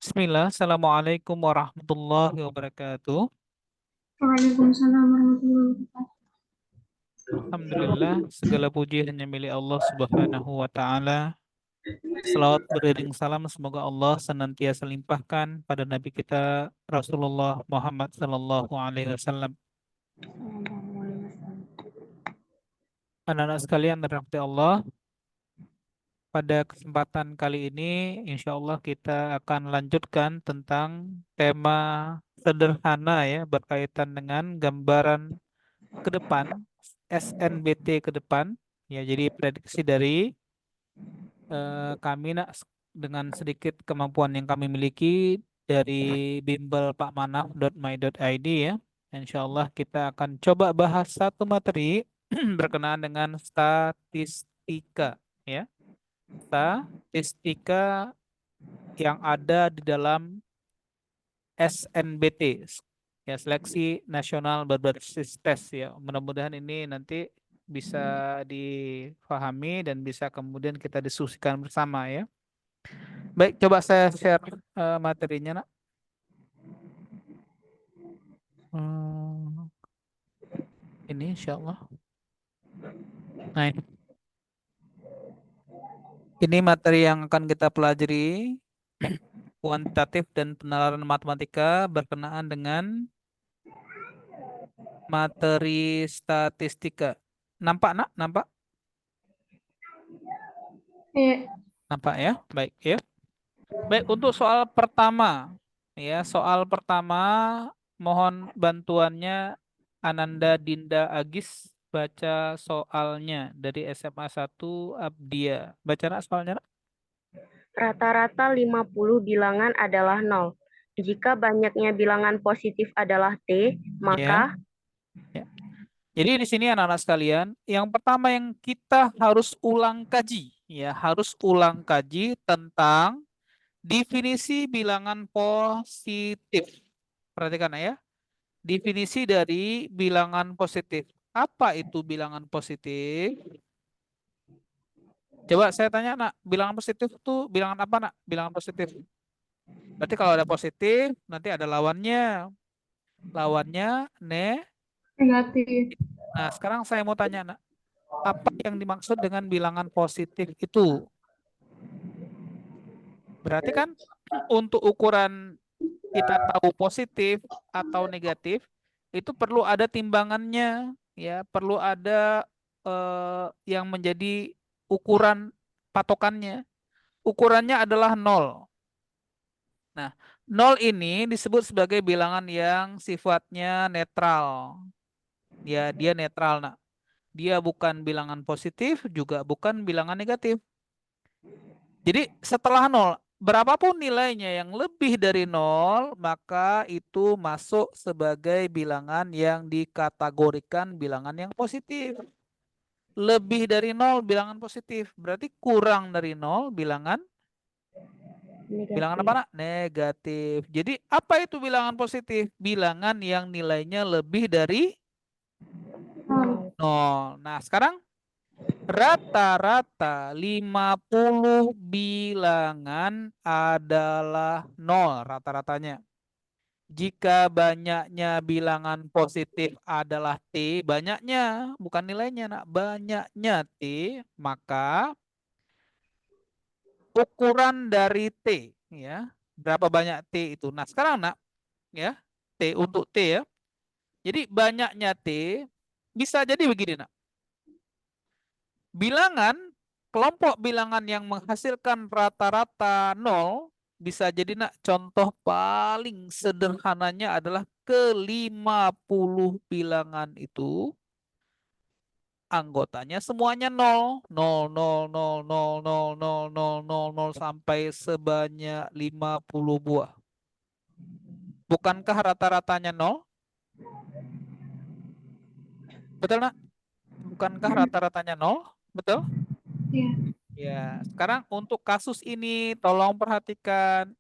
Bismillah, Assalamualaikum warahmatullahi wabarakatuh. Waalaikumsalam warahmatullahi wabarakatuh. Alhamdulillah, segala puji hanya milik Allah Subhanahu wa Ta'ala. Selawat beriring salam, semoga Allah senantiasa limpahkan pada Nabi kita Rasulullah Muhammad Sallallahu Alaihi Wasallam. Anak-anak sekalian, dirahmati Allah. Pada kesempatan kali ini, insya Allah kita akan lanjutkan tentang tema sederhana ya, berkaitan dengan gambaran ke depan, SNBT ke depan. Ya, jadi prediksi dari kami nak dengan sedikit kemampuan yang kami miliki dari bimbel pakmanaf.my.id ya. Insya Allah kita akan coba bahas satu materi berkenaan dengan statistika ya. Statistika yang ada di dalam SNBT ya, seleksi nasional berbasis tes ya. Mudah-mudahan ini nanti bisa difahami dan bisa kemudian kita diskusikan bersama ya. Baik, coba saya share materinya nak. Hmm, ini insya Allah. Nah, ini materi yang akan kita pelajari, kuantitatif dan penalaran matematika berkenaan dengan materi statistika. Nampak nak? Nampak? Iya, Nampak ya? Baik ya. Baik, untuk soal pertama, ya, soal pertama mohon bantuannya Ananda Dinda Agis baca soalnya dari SMA 1 Abdia. Baca nak soalnya nak? Rata-rata 50 bilangan adalah nol. Jika banyaknya bilangan positif adalah T, Ya, maka ya. Jadi di sini anak-anak sekalian, yang pertama yang kita harus ulang kaji, ya, harus ulang kaji tentang definisi bilangan positif. Perhatikan ya. Definisi dari bilangan positif. Apa itu bilangan positif? Coba saya tanya nak, bilangan positif itu bilangan apa nak? Bilangan positif. Berarti kalau ada positif, nanti ada lawannya. Lawannya negatif. Nah, sekarang saya mau tanya nak, apa yang dimaksud dengan bilangan positif itu? Berarti kan untuk ukuran kita tahu positif atau negatif, itu perlu ada timbangannya, ya, perlu ada yang menjadi ukuran patokannya. Ukurannya adalah nol. Nah, nol ini disebut sebagai bilangan yang sifatnya netral. Ya, dia netral, nak. Dia bukan bilangan positif, juga bukan bilangan negatif. Jadi setelah nol, berapapun nilainya yang lebih dari nol, maka itu masuk sebagai bilangan yang dikategorikan bilangan yang positif. Lebih dari nol bilangan positif, berarti kurang dari nol bilangan apa negatif. nak? Negatif. Jadi apa itu bilangan positif? Bilangan yang nilainya lebih dari Nol. nol. Nah, sekarang rata-rata 50 bilangan adalah nol rata-ratanya. Jika banyaknya bilangan positif adalah T, banyaknya, bukan nilainya, nak, banyaknya T, maka ukuran dari T, ya, berapa banyak T itu. Nah, sekarang, nak, ya, T untuk T ya. Jadi banyaknya T bisa jadi begini, nak. Bilangan, kelompok bilangan yang menghasilkan rata-rata nol bisa jadi, nak, contoh paling sederhananya adalah ke 50 bilangan itu anggotanya semuanya nol, nol, nol, nol, nol, nol, nol, nol, nol, nol sampai sebanyak 50 buah. Bukankah rata-ratanya nol? Betul, nak? Bukankah rata-ratanya nol? Betul? Iya. Ya, sekarang untuk kasus ini tolong perhatikan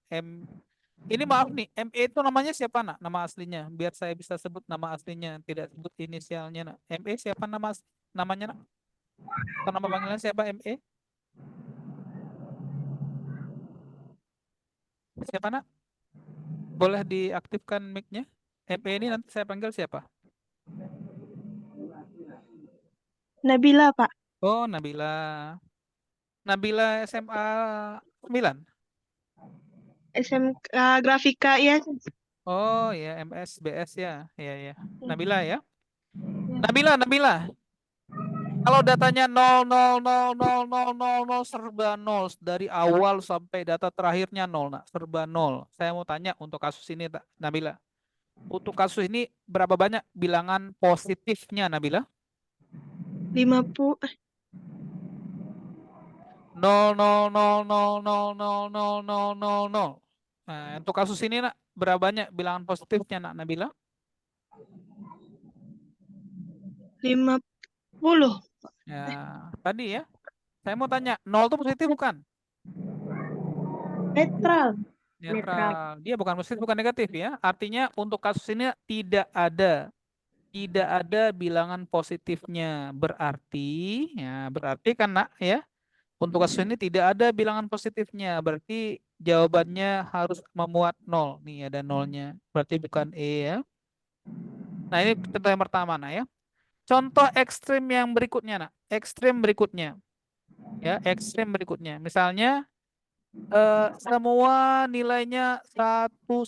ini, maaf nih, ME itu namanya siapa nak? Nama aslinya, biar saya bisa sebut nama aslinya, tidak sebut inisialnya nak. ME siapa namanya nak? Atau nama panggilan siapa ME? Siapa nak? Boleh diaktifkan mic-nya? EP ini nanti saya panggil siapa? Nabila, Pak. Oh, Nabila. Nabila SMA 9. SMK Grafika, ya. Oh ya, MS, BS ya. Ya ya. Nabila ya. Ya. Nabila. Kalau datanya 0, 0, 0, 0, 0, 0, 0 serba 0 dari awal sampai data terakhirnya 0, nak, serba 0. Saya mau tanya untuk kasus ini, Nabila. Untuk kasus ini berapa banyak bilangan positifnya, Nabila? 50, 0, 0, 0, 0, 0, 0, 0, 0. Nah, untuk kasus ini, nak, berapa banyak bilangan positifnya, nak, Nabila? 50. Ya, tadi ya. Saya mau tanya, 0 itu positif bukan? Netral. Netral. Dia bukan positif, bukan negatif ya. Artinya untuk kasus ini tidak ada bilangan positifnya. Berarti kan, nak, ya. Untuk kasus ini tidak ada bilangan positifnya. Berarti jawabannya harus memuat 0. Nih ada 0-nya. Berarti bukan E ya. Nah, ini contoh yang pertama, nak, ya. Contoh ekstrim yang berikutnya, nak. Ekstrim berikutnya. Ya, ekstrim berikutnya. Misalnya semua nilainya satu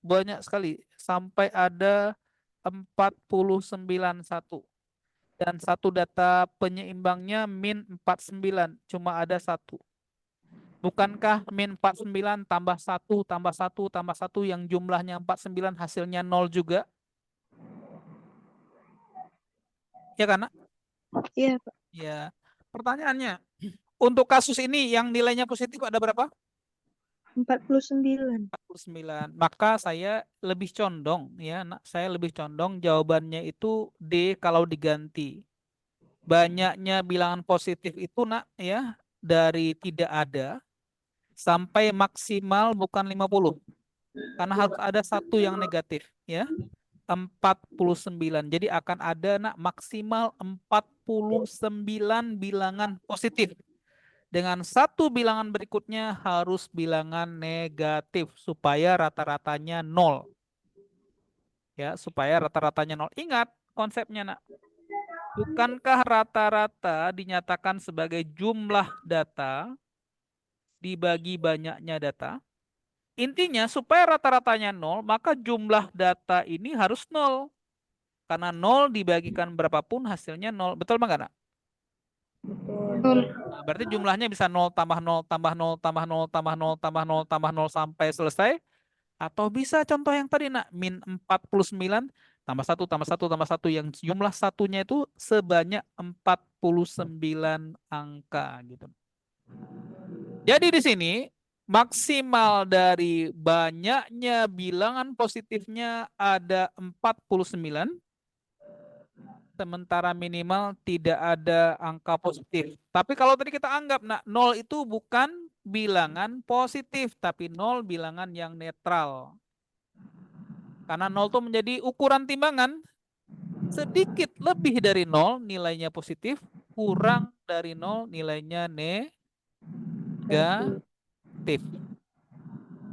banyak sekali sampai ada 49 satu, dan satu data penyeimbangnya min 49, cuma ada satu. Bukankah min 49 tambah satu tambah satu tambah satu yang jumlahnya 49 hasilnya 0 juga? Ya kan, nak? Iya, Pak. Ya. Pertanyaannya, untuk kasus ini yang nilainya positif ada berapa? 49. 49. Maka saya lebih condong ya, nak, saya lebih condong jawabannya itu D kalau diganti. Banyaknya bilangan positif itu, nak, ya, dari tidak ada sampai maksimal bukan 50. Karena harus ada satu yang negatif ya. 49. Jadi akan ada, nak, maksimal 49 bilangan positif. Dengan satu bilangan berikutnya harus bilangan negatif supaya rata-ratanya 0. Ya, supaya rata-ratanya 0. Ingat konsepnya, nak. Bukankah rata-rata dinyatakan sebagai jumlah data dibagi banyaknya data? Intinya supaya rata-ratanya 0, maka jumlah data ini harus 0. Karena 0 dibagikan berapapun hasilnya 0. Betul nggak, nak? Betul. Nah, berarti jumlahnya bisa 0 tambah 0 tambah 0 tambah 0 tambah 0 tambah 0 tambah 0 sampai selesai. Atau bisa contoh yang tadi, nak, min 49 tambah satu tambah satu tambah satu yang jumlah satunya itu sebanyak 49 angka gitu. Jadi di sini maksimal dari banyaknya bilangan positifnya ada 49, sementara minimal tidak ada angka positif. Tapi kalau tadi kita anggap, nak, 0 itu bukan bilangan positif, tapi 0 bilangan yang netral. Karena 0 itu menjadi ukuran timbangan. Sedikit lebih dari 0 nilainya positif, kurang dari 0 nilainya negatif.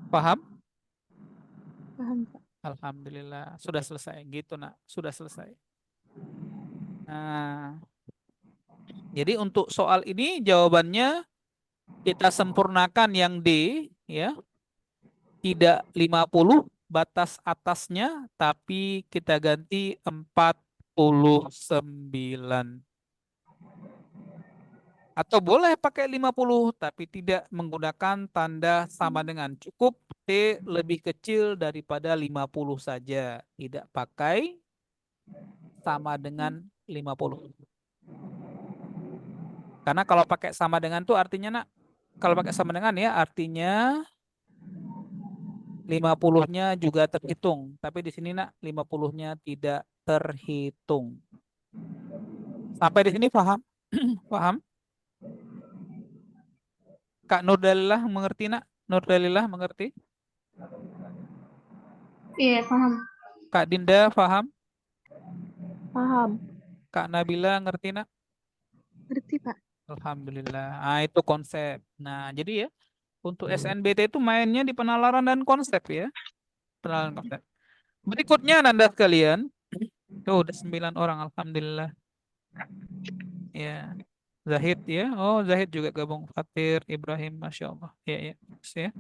Paham? Paham, Pak. Alhamdulillah. Sudah selesai. Gitu, nak. Sudah selesai. Nah, jadi untuk soal ini jawabannya kita sempurnakan yang D, ya. Tidak 50 batas atasnya, tapi kita ganti 49. Atau boleh pakai 50, tapi tidak menggunakan tanda sama dengan. Cukup T lebih kecil daripada 50 saja. Tidak pakai sama dengan 50. Karena kalau pakai sama dengan itu artinya, nak, kalau pakai sama dengan ya artinya 50-nya juga terhitung. Tapi di sini, nak, 50-nya tidak terhitung. Sampai di sini paham? Paham? Kak Nurdalillah mengerti, nak? Nurdalillah mengerti? Iya, paham. Kak Dinda paham? Paham. Kak Nabila ngerti, nak? Ngerti, Pak. Alhamdulillah. Ah, itu konsep. Nah, jadi ya untuk SNBT itu mainnya di penalaran dan konsep ya. Penalaran konsep. Berikutnya Nanda sekalian. Oh, udah 9 orang. Alhamdulillah. Ya. Zahid ya. Oh, Zahid juga gabung. Fatir, Ibrahim, Masya Allah. Ya, ya. Terus ya.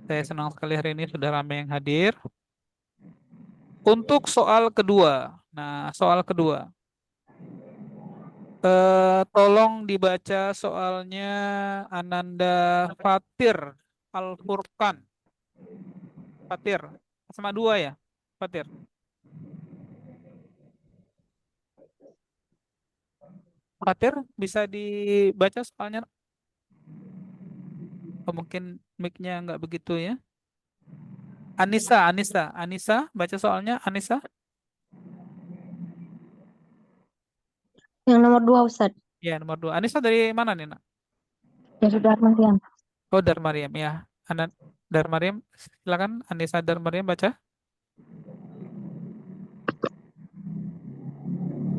Saya senang sekali hari ini sudah ramai yang hadir. Untuk soal kedua. Nah, soal kedua. Tolong dibaca soalnya Ananda Fatir Al-Furqan. Fatir. Sama dua ya? Fatir. Fatir bisa dibaca soalnya. Oh, mungkin mic-nya nggak begitu ya. Anissa, baca soalnya Anissa. Yang nomor 2, Ustadz. Ya, nomor 2. Anissa dari mana nih, Nak? Ya sudah, Mariam. Oh, Darmariam ya. Darmariam, silakan Anissa Darmariam baca.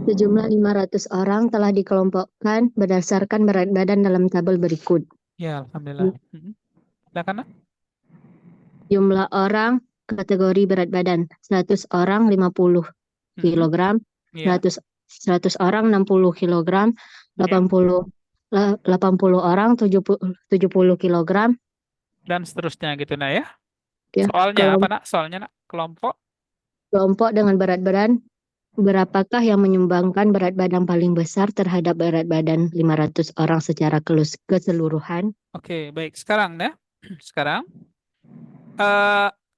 Sejumlah 500 orang telah dikelompokkan berdasarkan berat badan dalam tabel berikut. Ya, Alhamdulillah. Silakan, Nak. Jumlah orang kategori berat badan 100 orang 50 kg, Ya, 100 orang 60 kg, 80 orang 70 kg. dan seterusnya gitu, Nak ya. Ya, Soalnya apa, Nak? Soalnya, Nak, kelompok. kelompok dengan berat badan, berapakah yang menyumbangkan berat badan paling besar terhadap berat badan 500 orang secara keseluruhan? Oke, baik. Sekarang ya. Sekarang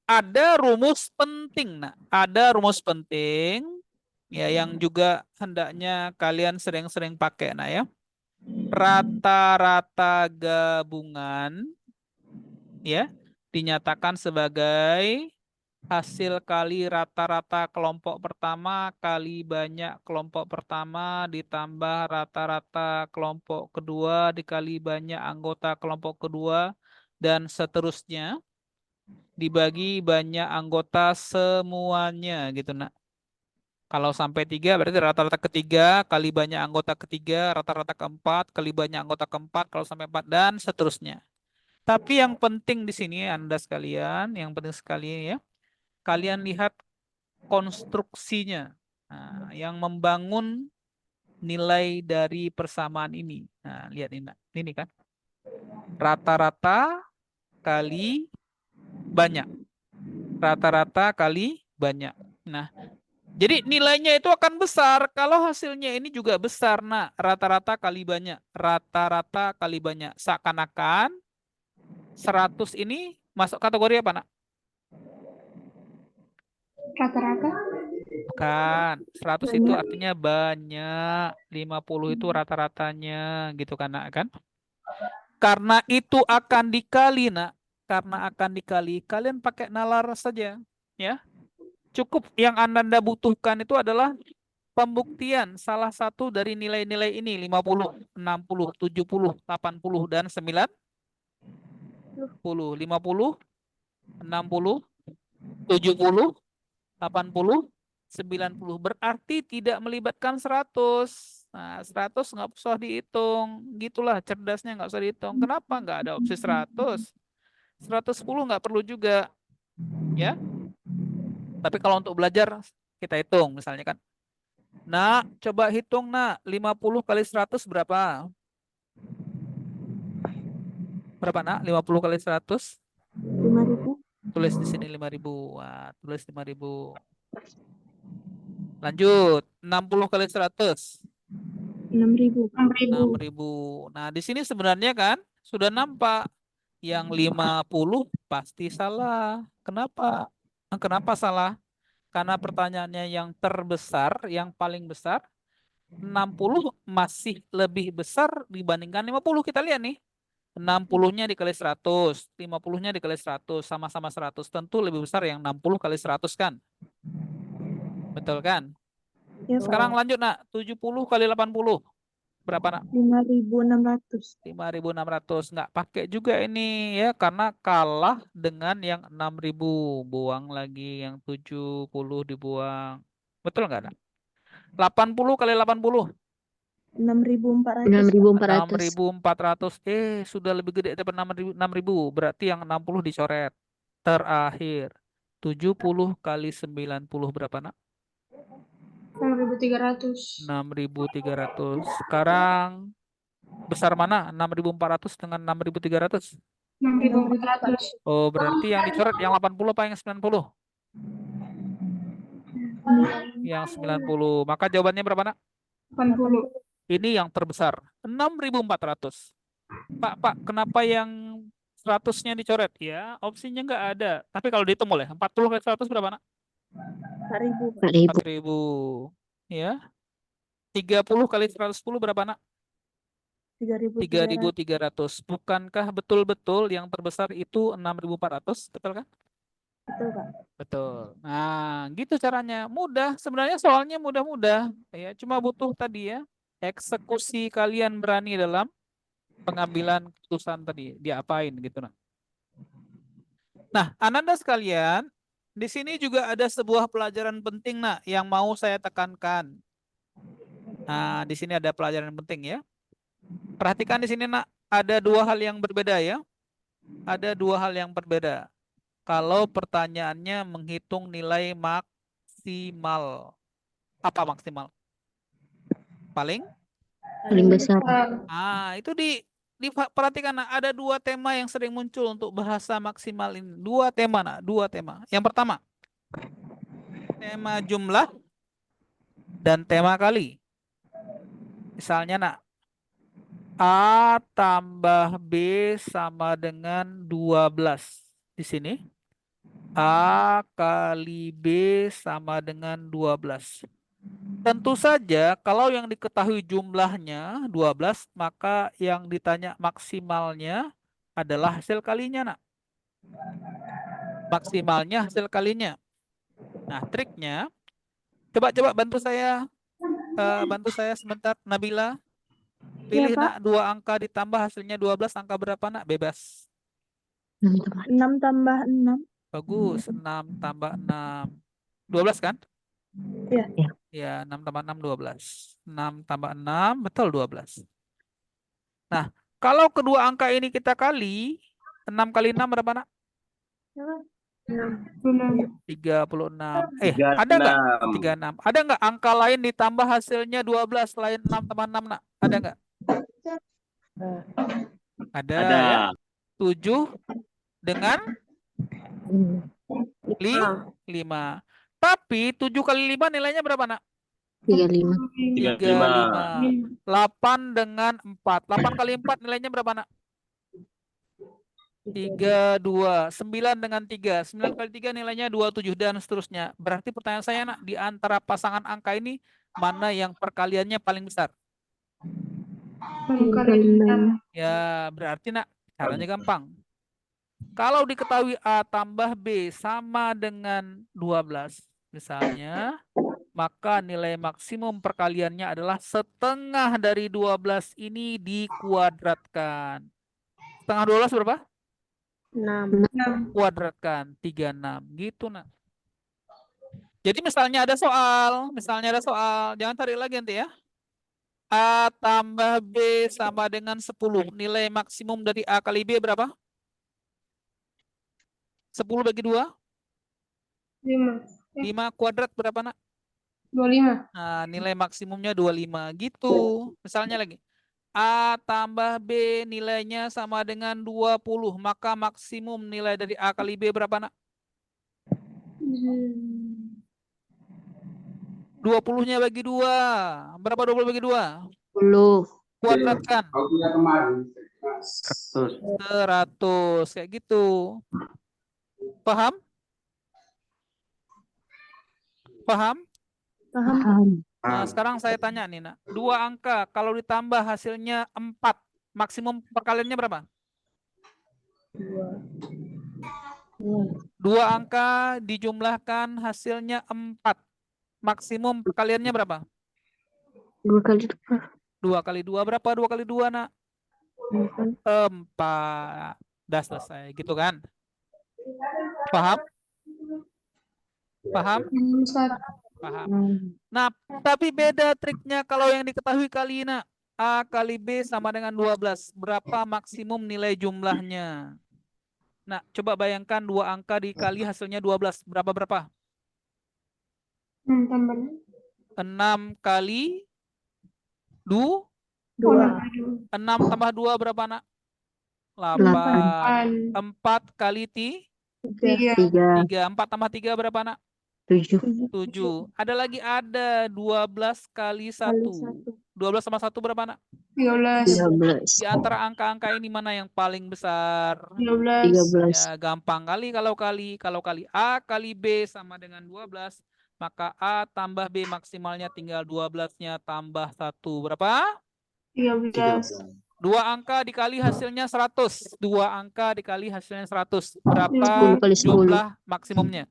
ada rumus penting, Nak. Ada rumus penting ya yang juga hendaknya kalian sering-sering pakai, Nak ya. Rata-rata gabungan ya dinyatakan sebagai hasil kali rata-rata kelompok pertama kali banyak kelompok pertama ditambah rata-rata kelompok kedua dikali banyak anggota kelompok kedua dan seterusnya dibagi banyak anggota semuanya gitu, Nak. Kalau sampai 3 berarti rata-rata ketiga kali banyak anggota ketiga, rata-rata keempat kali banyak anggota keempat, kalau sampai 4 dan seterusnya. Tapi yang penting di sini Anda sekalian, yang penting sekali ya, kalian lihat konstruksinya. Nah, yang membangun nilai dari persamaan ini. Nah, lihat ini, Nak. Ini kan. Rata-rata kali banyak. Rata-rata kali banyak. Nah, jadi nilainya itu akan besar kalau hasilnya ini juga besar. Nah, rata-rata kali banyak. Rata-rata kali banyak. Seakan-akan 100 ini masuk kategori apa, Nak? Rata-rata. Bukan. 100 itu artinya banyak. 50 itu rata-ratanya gitu kan, Nak, kan? Karena itu akan dikali, Nak. Karena akan dikali, kalian pakai nalar saja, ya. Cukup yang Anda butuhkan itu adalah pembuktian salah satu dari nilai-nilai ini 50, 60, 70, 80 dan 90. 50, 60, 70, 80, 90. Berarti tidak melibatkan 100. Nah, 100 nggak usah dihitung. Gitulah cerdasnya, nggak usah dihitung. Kenapa nggak ada opsi 100? 110 nggak perlu juga. Ya. Tapi kalau untuk belajar, kita hitung misalnya kan. Nah, coba hitung, Nak. 50 kali 100 berapa? Berapa, Nak? 50 kali 100? 5.000. Tulis di sini 5.000. Wah, tulis 5.000. Lanjut. 60 kali 100. 6.000. 6.000. 6.000. Nah, di sini sebenarnya kan sudah nampak yang 50 pasti salah. Kenapa? Kenapa salah? Karena pertanyaannya yang terbesar, yang paling besar, 60 masih lebih besar dibandingkan 50. Kita lihat nih. 60-nya dikali 100, 50-nya dikali 100, sama-sama 100. Tentu lebih besar yang 60 kali 100 kan? Betul kan? Ya, Sekarang lanjut, Nak. 70 kali 80. Berapa, Nak? 5.600. 5.600. Nggak pakai juga ini ya, karena kalah dengan yang 6.000. Buang lagi yang 70 dibuang. Betul nggak, Nak? 80 kali 80. 6.400. 6.400. 6.400. Sudah lebih gede daripada 6.000. Berarti yang 60 dicoret. Terakhir. 70 kali 90 berapa, Nak? 6.300. 6.300. Sekarang besar mana? 6.400 dengan 6.300? 6.400. Oh, berarti yang dicoret yang 80 apa yang 90? Yang 90. Maka jawabannya berapa, Nak? 80. Ini yang terbesar. 6.400. Pak, kenapa yang 100-nya dicoret? Ya, opsinya nggak ada. Tapi kalau dihitung boleh. 40 kali 100 berapa, Nak? 4.000. 4.000. 4.000. Ya. 30 kali 110 berapa, Nak? 3.300. 3.300. Bukankah betul-betul yang terbesar itu 6.400? Betul kan? Betul, Kak. Betul. Nah, gitu caranya. Mudah. Sebenarnya soalnya mudah-mudah. Ya, cuma butuh tadi ya. Eksekusi kalian berani dalam pengambilan keputusan tadi. Diapain gitu. Nah, Ananda sekalian, di sini juga ada sebuah pelajaran penting, Nak, yang mau saya tekankan. Nah, di sini ada pelajaran penting ya. Perhatikan di sini, Nak, ada dua hal yang berbeda ya. Ada dua hal yang berbeda. Kalau pertanyaannya menghitung nilai maksimal. Apa maksimal? Paling? Paling besar. Itu diperhatikan, Nak, ada dua tema yang sering muncul untuk bahasa maksimal ini. Dua tema, Nak, dua tema. Yang pertama, tema jumlah dan tema kali. Misalnya, Nak, A tambah B sama dengan 12. Di sini, A kali B sama dengan 12. Tentu saja kalau yang diketahui jumlahnya 12, maka yang ditanya maksimalnya adalah hasil kalinya, Nak. Maksimalnya hasil kalinya. Nah, triknya, coba bantu saya sebentar, Nabila. Iya, Pilih, Pak. Nak, dua angka ditambah hasilnya 12, angka berapa, Nak? Bebas. 6 tambah 6. Bagus, 6 tambah 6. 12 kan? Iya. Ya, 6 tambah 6, 12. 6 tambah 6, betul 12. Nah, kalau kedua angka ini kita kali, 6 kali 6 berapa, Nak? 36. Ada nggak? 36. Ada nggak angka lain ditambah hasilnya 12 selain 6 tambah 6, Nak? Ada nggak? Ada ya. 7 dengan 5. Tapi 7 kali 5 nilainya berapa, Nak? 35. 35. 8 dengan 4. 8 kali 4 nilainya berapa, Nak? 32. 9 dengan 3. 9 kali 3 nilainya 27 dan seterusnya. Berarti pertanyaan saya, Nak, di antara pasangan angka ini mana yang perkaliannya paling besar? Ya, berarti, Nak, caranya gampang. Kalau diketahui A tambah B sama dengan 12, misalnya, maka nilai maksimum perkaliannya adalah setengah dari 12 ini dikuadratkan. Setengah 12 berapa? 6. Kuadratkan 36. Gitu, Nak. Jadi misalnya ada soal, jangan tarik lagi nanti ya. A tambah B sama dengan 10. Nilai maksimum dari A kali B berapa? 10 bagi 2? 5. 5 kuadrat berapa, Nak? 25. Nah, nilai maksimumnya 25. Gitu. Misalnya lagi. A tambah B nilainya sama dengan 20. Maka maksimum nilai dari A kali B berapa, Nak? 20-nya bagi 2. Berapa 20 bagi 2? 10. Kuadratkan. 100. Kayak gitu. Paham? Paham? Paham. Nah, sekarang saya tanya nih, Nak. 2 angka kalau ditambah hasilnya 4. Maksimum perkaliannya berapa? 2 angka dijumlahkan hasilnya 4. Maksimum perkaliannya berapa? 2 kali 2 kali 2 berapa? 2 kali 2, Nak? 4. Udah selesai, gitu kan? Paham? Paham? Paham? Hmm. Nah, tapi beda triknya kalau yang diketahui kali nak. A kali B sama dengan 12. Berapa maksimum nilai jumlahnya? Nah, coba bayangkan 2 angka dikali hasilnya 12. Berapa? 6 tambah 6. 6 kali 2. 2. 6 tambah 2 berapa nak? 8, 8. 4 kali 3. 3, 3. 4 tambah 3 berapa nak? 7. 7. Ada 12 kali 1. 12 sama 1 berapa nak? 13. 13. Di antara angka-angka ini mana yang paling besar? 13. 13. Ya, gampang kali kalau kali A kali B sama dengan 12, maka A tambah B maksimalnya tinggal 12-nya tambah 1. Berapa? 13. 2 angka dikali hasilnya 100. 2 angka dikali hasilnya 100. Berapa 10 kali 10. jumlah maksimumnya?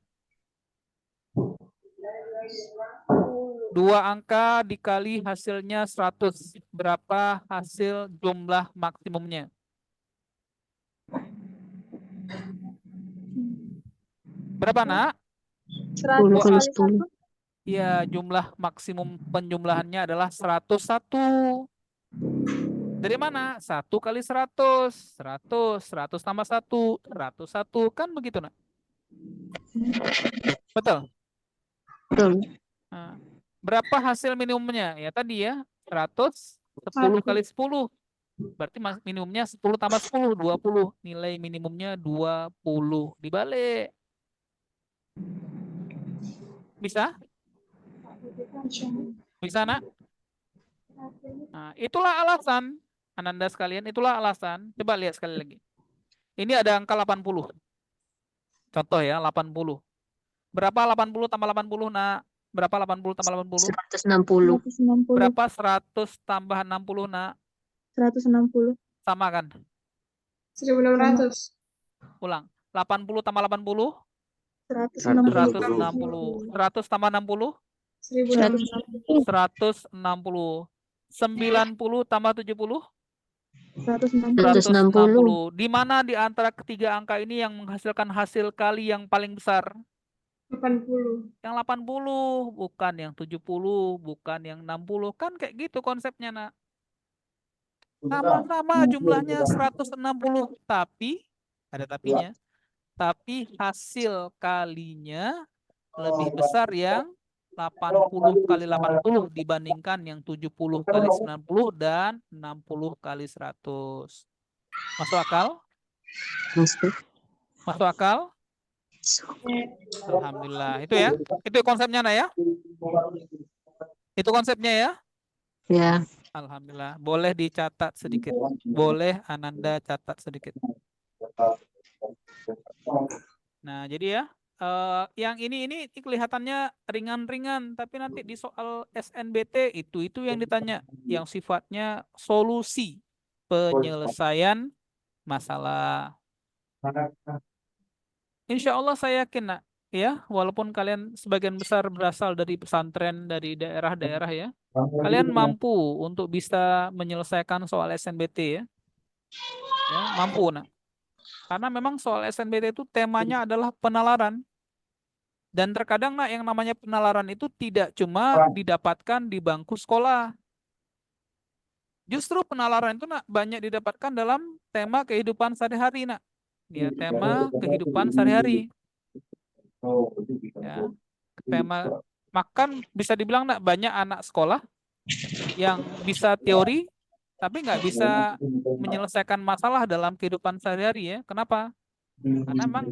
2 angka dikali hasilnya 100. Berapa hasil jumlah maksimumnya? Berapa nak? 10 kali 10. Ya, jumlah maksimum penjumlahannya adalah 101. Dari mana? 1 kali 100. 100 tambah 1. 101. Kan begitu nak? Betul? Betul. Nah, berapa hasil minimumnya? Ya tadi ya, 100, 10 kali 10. Berarti minimumnya 10 tambah 10, 20. Nilai minimumnya 20. Dibalik. Bisa? Bisa nak? Nah, itulah alasan. Ananda sekalian, itulah alasan. Coba lihat sekali lagi. Ini ada angka 80. Contoh ya, 80. Berapa 80 tambah 80 nak? Berapa 80 tambah 80? 160. 160. Berapa 100 tambah 60 nak? 160. Sama kan? 1600. Ulang. 80 tambah 80? 160. 160. 100 tambah 60? 1600. 160. 90 tambah 70? 160. 160. Di mana di antara ketiga angka ini yang menghasilkan hasil kali yang paling besar? 80. Yang 80, bukan yang 70, bukan yang 60. Kan kayak gitu konsepnya, nak. Sama-sama jumlahnya 160, tapi ada tapinya. Tapi hasil kalinya lebih besar yang 80 kali 80 dibandingkan yang 70 kali 90 dan 60 kali 100. Masuk akal? Masuk. Masuk akal? Alhamdulillah. Itu ya. Itu konsepnya, nak ya. Itu konsepnya ya. Ya. Alhamdulillah. Boleh dicatat sedikit. Boleh Ananda catat sedikit. Nah, jadi ya, yang ini kelihatannya ringan-ringan, tapi nanti di soal SNBT itu yang ditanya, yang sifatnya solusi penyelesaian masalah. Insya Allah saya yakin, nak, ya, walaupun kalian sebagian besar berasal dari pesantren dari daerah-daerah ya, kalian mampu untuk bisa menyelesaikan soal SNBT ya, mampu, nak. Karena memang soal SNBT itu temanya adalah penalaran. Dan terkadang, nak, yang namanya penalaran itu tidak cuma didapatkan di bangku sekolah. Justru penalaran itu, nak, banyak didapatkan dalam tema kehidupan sehari-hari, nak. Ya, tema kehidupan sehari-hari. Ya, tema makan bisa dibilang, nak, banyak anak sekolah yang bisa teori tapi nggak bisa menyelesaikan masalah dalam kehidupan sehari-hari ya. Kenapa? Karena memang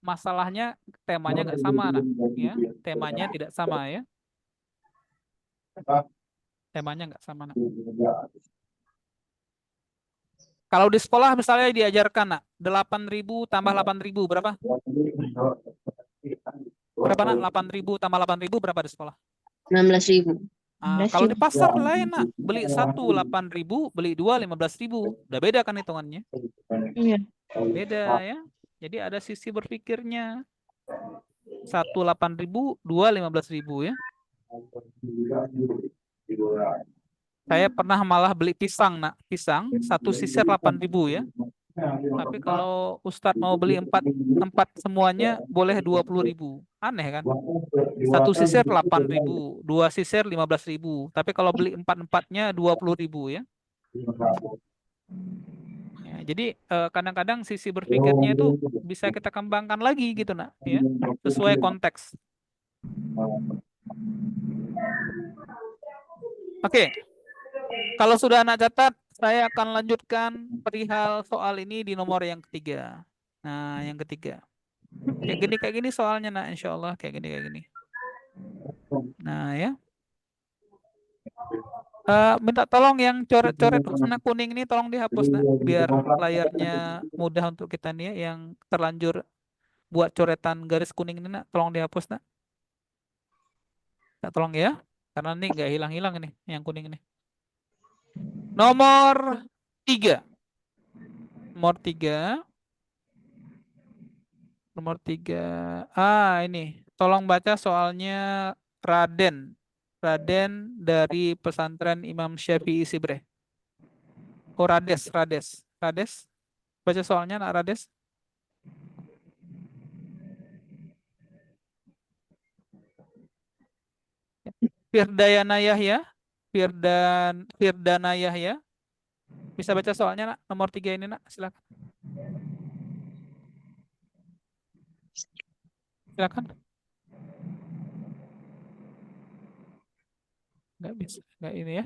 masalahnya temanya nggak sama, nak, ya. Temanya tidak sama ya. Temanya nggak sama, nak. Kalau di sekolah misalnya diajarkan, nak, 8.000 tambah 8.000 berapa? Berapa, nak? 8.000 tambah 8.000 berapa di sekolah? 16.000. Nah, kalau di pasar lain, nak, beli 1 8.000, beli 2 15.000. Udah beda kan hitungannya? Iya. Beda ya. Jadi ada sisi berpikirnya. 1 8.000, 2 15.000 ya. Saya pernah malah beli pisang, nak. Pisang 1 sisir 8.000 ya. Tapi kalau Ustadz mau beli empat semuanya boleh 20.000. Aneh kan? Satu sisir 8.000, dua sisir 15.000. Tapi kalau beli empat-empatnya 20.000 ya. Ya, jadi kadang-kadang sisi berpikirnya itu bisa kita kembangkan lagi gitu nak, ya, sesuai konteks. Oke, kalau sudah anak catat, saya akan lanjutkan perihal soal ini di nomor yang ketiga. Nah, yang ketiga, kayak gini soalnya nak, insya Allah kayak gini. Nah ya, minta tolong yang coret-coret warna kuning ini tolong dihapus nak, biar layarnya mudah untuk kita nih ya, yang terlanjur buat coretan garis kuning ini nak, tolong dihapus nak. Nak tolong ya, karena ini nggak hilang-hilang ini yang kuning ini. Nomor 3. Nomor 3. Nomor 3. Ini. Tolong baca soalnya Raden. Raden dari pesantren Imam Syafi'i Sibreh. Oh, Rades. Baca soalnya nak Rades. Firdayana Yahya. Firdana Yahya. Bisa baca soalnya nak, nomor 3 ini nak, silakan. Silakan. Nggak bisa, nggak ini ya.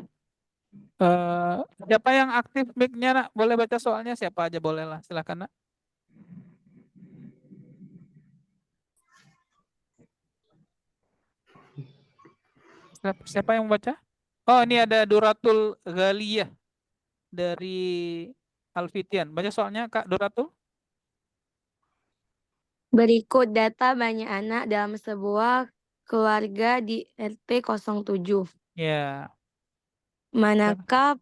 Siapa yang aktif mic-nya nak? Boleh baca soalnya, siapa aja boleh lah, silakan nak. Siapa yang membaca? Oh, ini ada Duratul Ghaliyah dari Alfitian. Baca soalnya Kak Duratul. Berikut data banyak anak dalam sebuah keluarga di RT 07. Ya. Manakah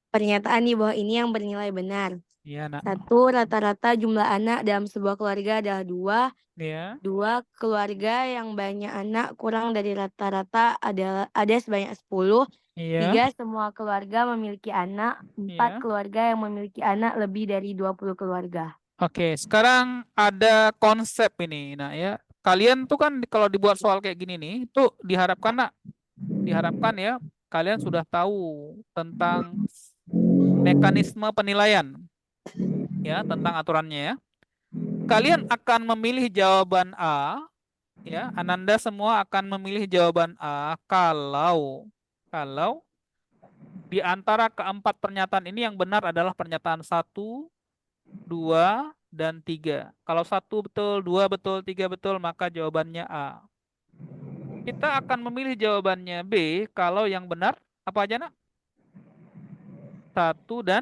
pernyataan di bawah ini yang bernilai benar? Iya nak. 1. Rata-rata jumlah anak dalam sebuah keluarga adalah 2. Ya. 2. Keluarga yang banyak anak kurang dari rata-rata ada sebanyak 10. Iya. 3. Semua keluarga memiliki anak. 4. Iya. Keluarga yang memiliki anak lebih dari 20 keluarga. Oke, sekarang ada konsep ini, nah ya. Kalian tuh kan kalau dibuat soal kayak gini nih, itu diharapkan nak, diharapkan ya, kalian sudah tahu tentang mekanisme penilaian, ya, tentang aturannya ya. Kalian akan memilih jawaban A, ya. Ananda semua akan memilih jawaban A kalau di antara keempat pernyataan ini yang benar adalah pernyataan 1, 2, dan 3. Kalau 1 betul, 2 betul, 3 betul, maka jawabannya A. Kita akan memilih jawabannya B kalau yang benar apa aja nak? 1 dan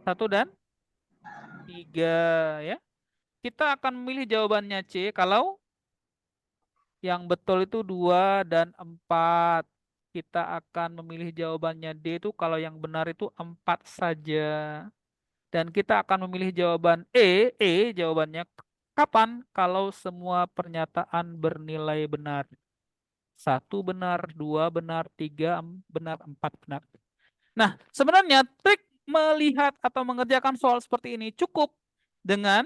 3 ya. Kita akan memilih jawabannya C kalau yang betul itu 2 dan 4. Kita akan memilih jawabannya D itu kalau yang benar itu 4 saja. Dan kita akan memilih jawaban E jawabannya kapan? Kalau semua pernyataan bernilai benar. 1 benar, 2 benar, 3 benar, 4 benar. Nah, sebenarnya trik melihat atau mengerjakan soal seperti ini cukup dengan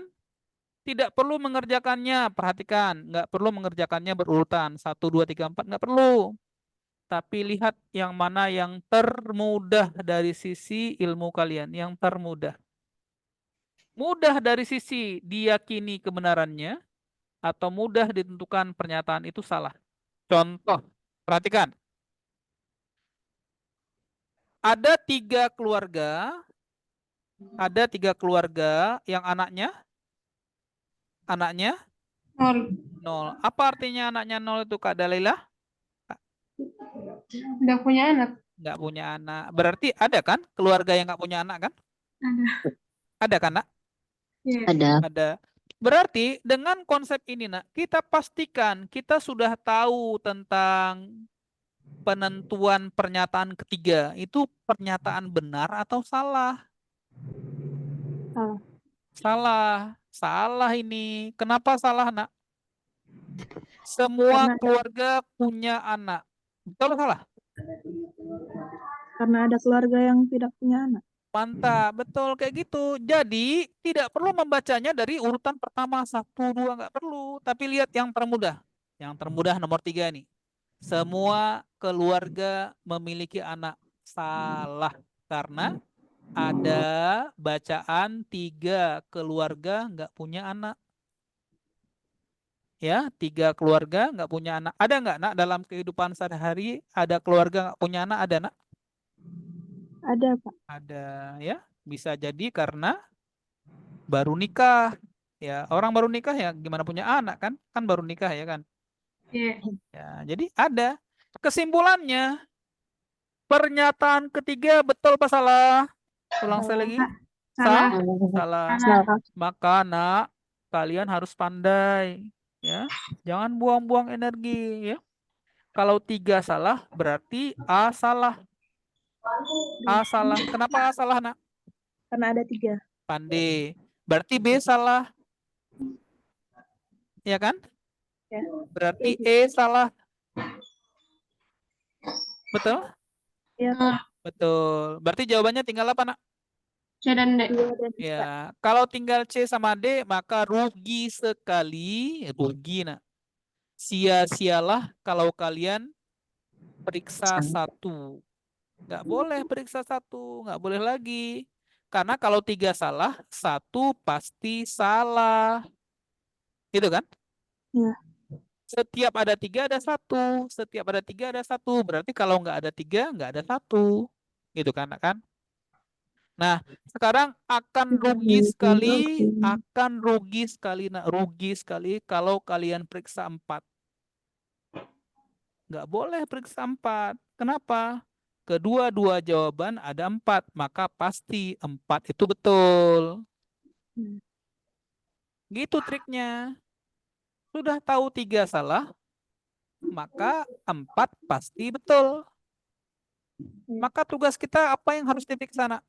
tidak perlu mengerjakannya, perhatikan, nggak perlu mengerjakannya berurutan 1, 2, 3, 4, nggak perlu. Tapi lihat yang mana yang termudah dari sisi ilmu kalian, yang termudah. Mudah dari sisi diyakini kebenarannya atau mudah ditentukan pernyataan itu salah. Contoh, perhatikan. Ada 3 keluarga yang anaknya 0. Apa artinya anaknya 0 itu Kak Dalilah? Nggak punya anak. Nggak punya anak. Berarti ada kan keluarga yang nggak punya anak kan? Ada. Ada kan nak? Iya. Ada. Berarti dengan konsep ini nak, kita pastikan kita sudah tahu tentang penentuan pernyataan ketiga. Itu pernyataan benar atau salah? Salah ini. Kenapa salah nak? Semua keluarga punya anak. Betul atau salah? Karena ada keluarga yang tidak punya anak. Mantap, betul kayak gitu. Jadi tidak perlu membacanya dari urutan pertama 1, 2, nggak perlu. Tapi lihat yang termudah. Yang termudah nomor 3 nih. Semua keluarga memiliki anak. Salah. Karena ada bacaan 3 keluarga nggak punya anak. Ya, 3 keluarga nggak punya anak. Ada nggak, Nak, dalam kehidupan sehari-hari ada keluarga nggak punya anak? Ada, Nak? Ada, Pak. Ada, ya. Bisa jadi karena baru nikah. Ya, orang baru nikah ya gimana punya anak kan? Kan baru nikah ya kan? Iya. Ya, jadi ada. Kesimpulannya, pernyataan ketiga betul apa salah? Ulang sekali lagi. Salah. Salah. Salah. Maka, Nak, kalian harus pandai. Ya, jangan buang-buang energi. Ya, kalau 3 salah, berarti A salah. A salah. Kenapa A salah, Nak? Karena ada 3. Pandai. Berarti B salah. Ya kan? Ya. Berarti E salah. Betul? Ya, Pak. Betul. Berarti jawabannya tinggal apa, Nak? C dan D. 2 dan 4. Ya, kalau tinggal C sama D, maka rugi sekali. Rugi, Nak. Sia-sialah kalau kalian periksa 1. Nggak boleh periksa 1. Nggak boleh lagi. Karena kalau 3 salah, 1 pasti salah. Gitu kan? Ya. Setiap ada 3 ada 1. Setiap ada 3 ada 1. Berarti kalau nggak ada 3, nggak ada 1. Gitu kan, Nak, kan? Nah, sekarang akan rugi sekali, Nak, rugi sekali kalau kalian periksa 4. Nggak boleh periksa 4. Kenapa? Kedua-dua jawaban ada 4, maka pasti 4 itu betul. Gitu triknya. Sudah tahu 3 salah, maka 4 pasti betul. Maka tugas kita apa yang harus diperiksa, Nak?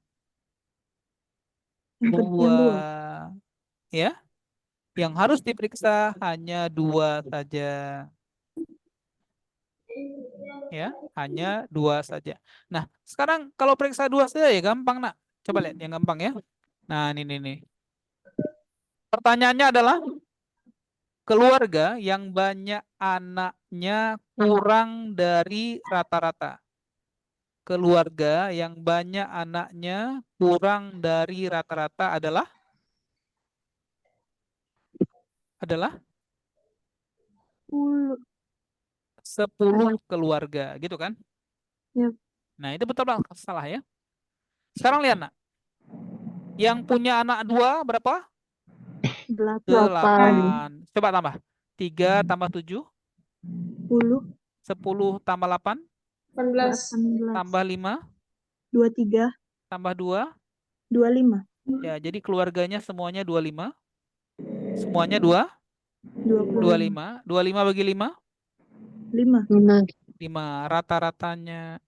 Yang 2. 2. Ya. Yang harus diperiksa hanya 2 saja. Ya, hanya 2 saja. Nah, sekarang kalau periksa 2 saja ya gampang, Nak. Coba lihat yang gampang ya. Nah, ini nih. Pertanyaannya adalah keluarga yang banyak anaknya kurang dari rata-rata. Keluarga yang banyak anaknya kurang dari rata-rata adalah 10 keluarga, gitu kan? Yap. Nah, itu betul apa salah ya? Sekarang lihat, Nak. Yang punya anak 2 berapa? 8. Coba tambah. 3 tambah 7. 10. 10 tambah 8. 18. Tambah 5. 23. Tambah 2. 25. Ya, jadi keluarganya semuanya 25. Semuanya 25. 25 bagi 5. 5. 5. Rata-ratanya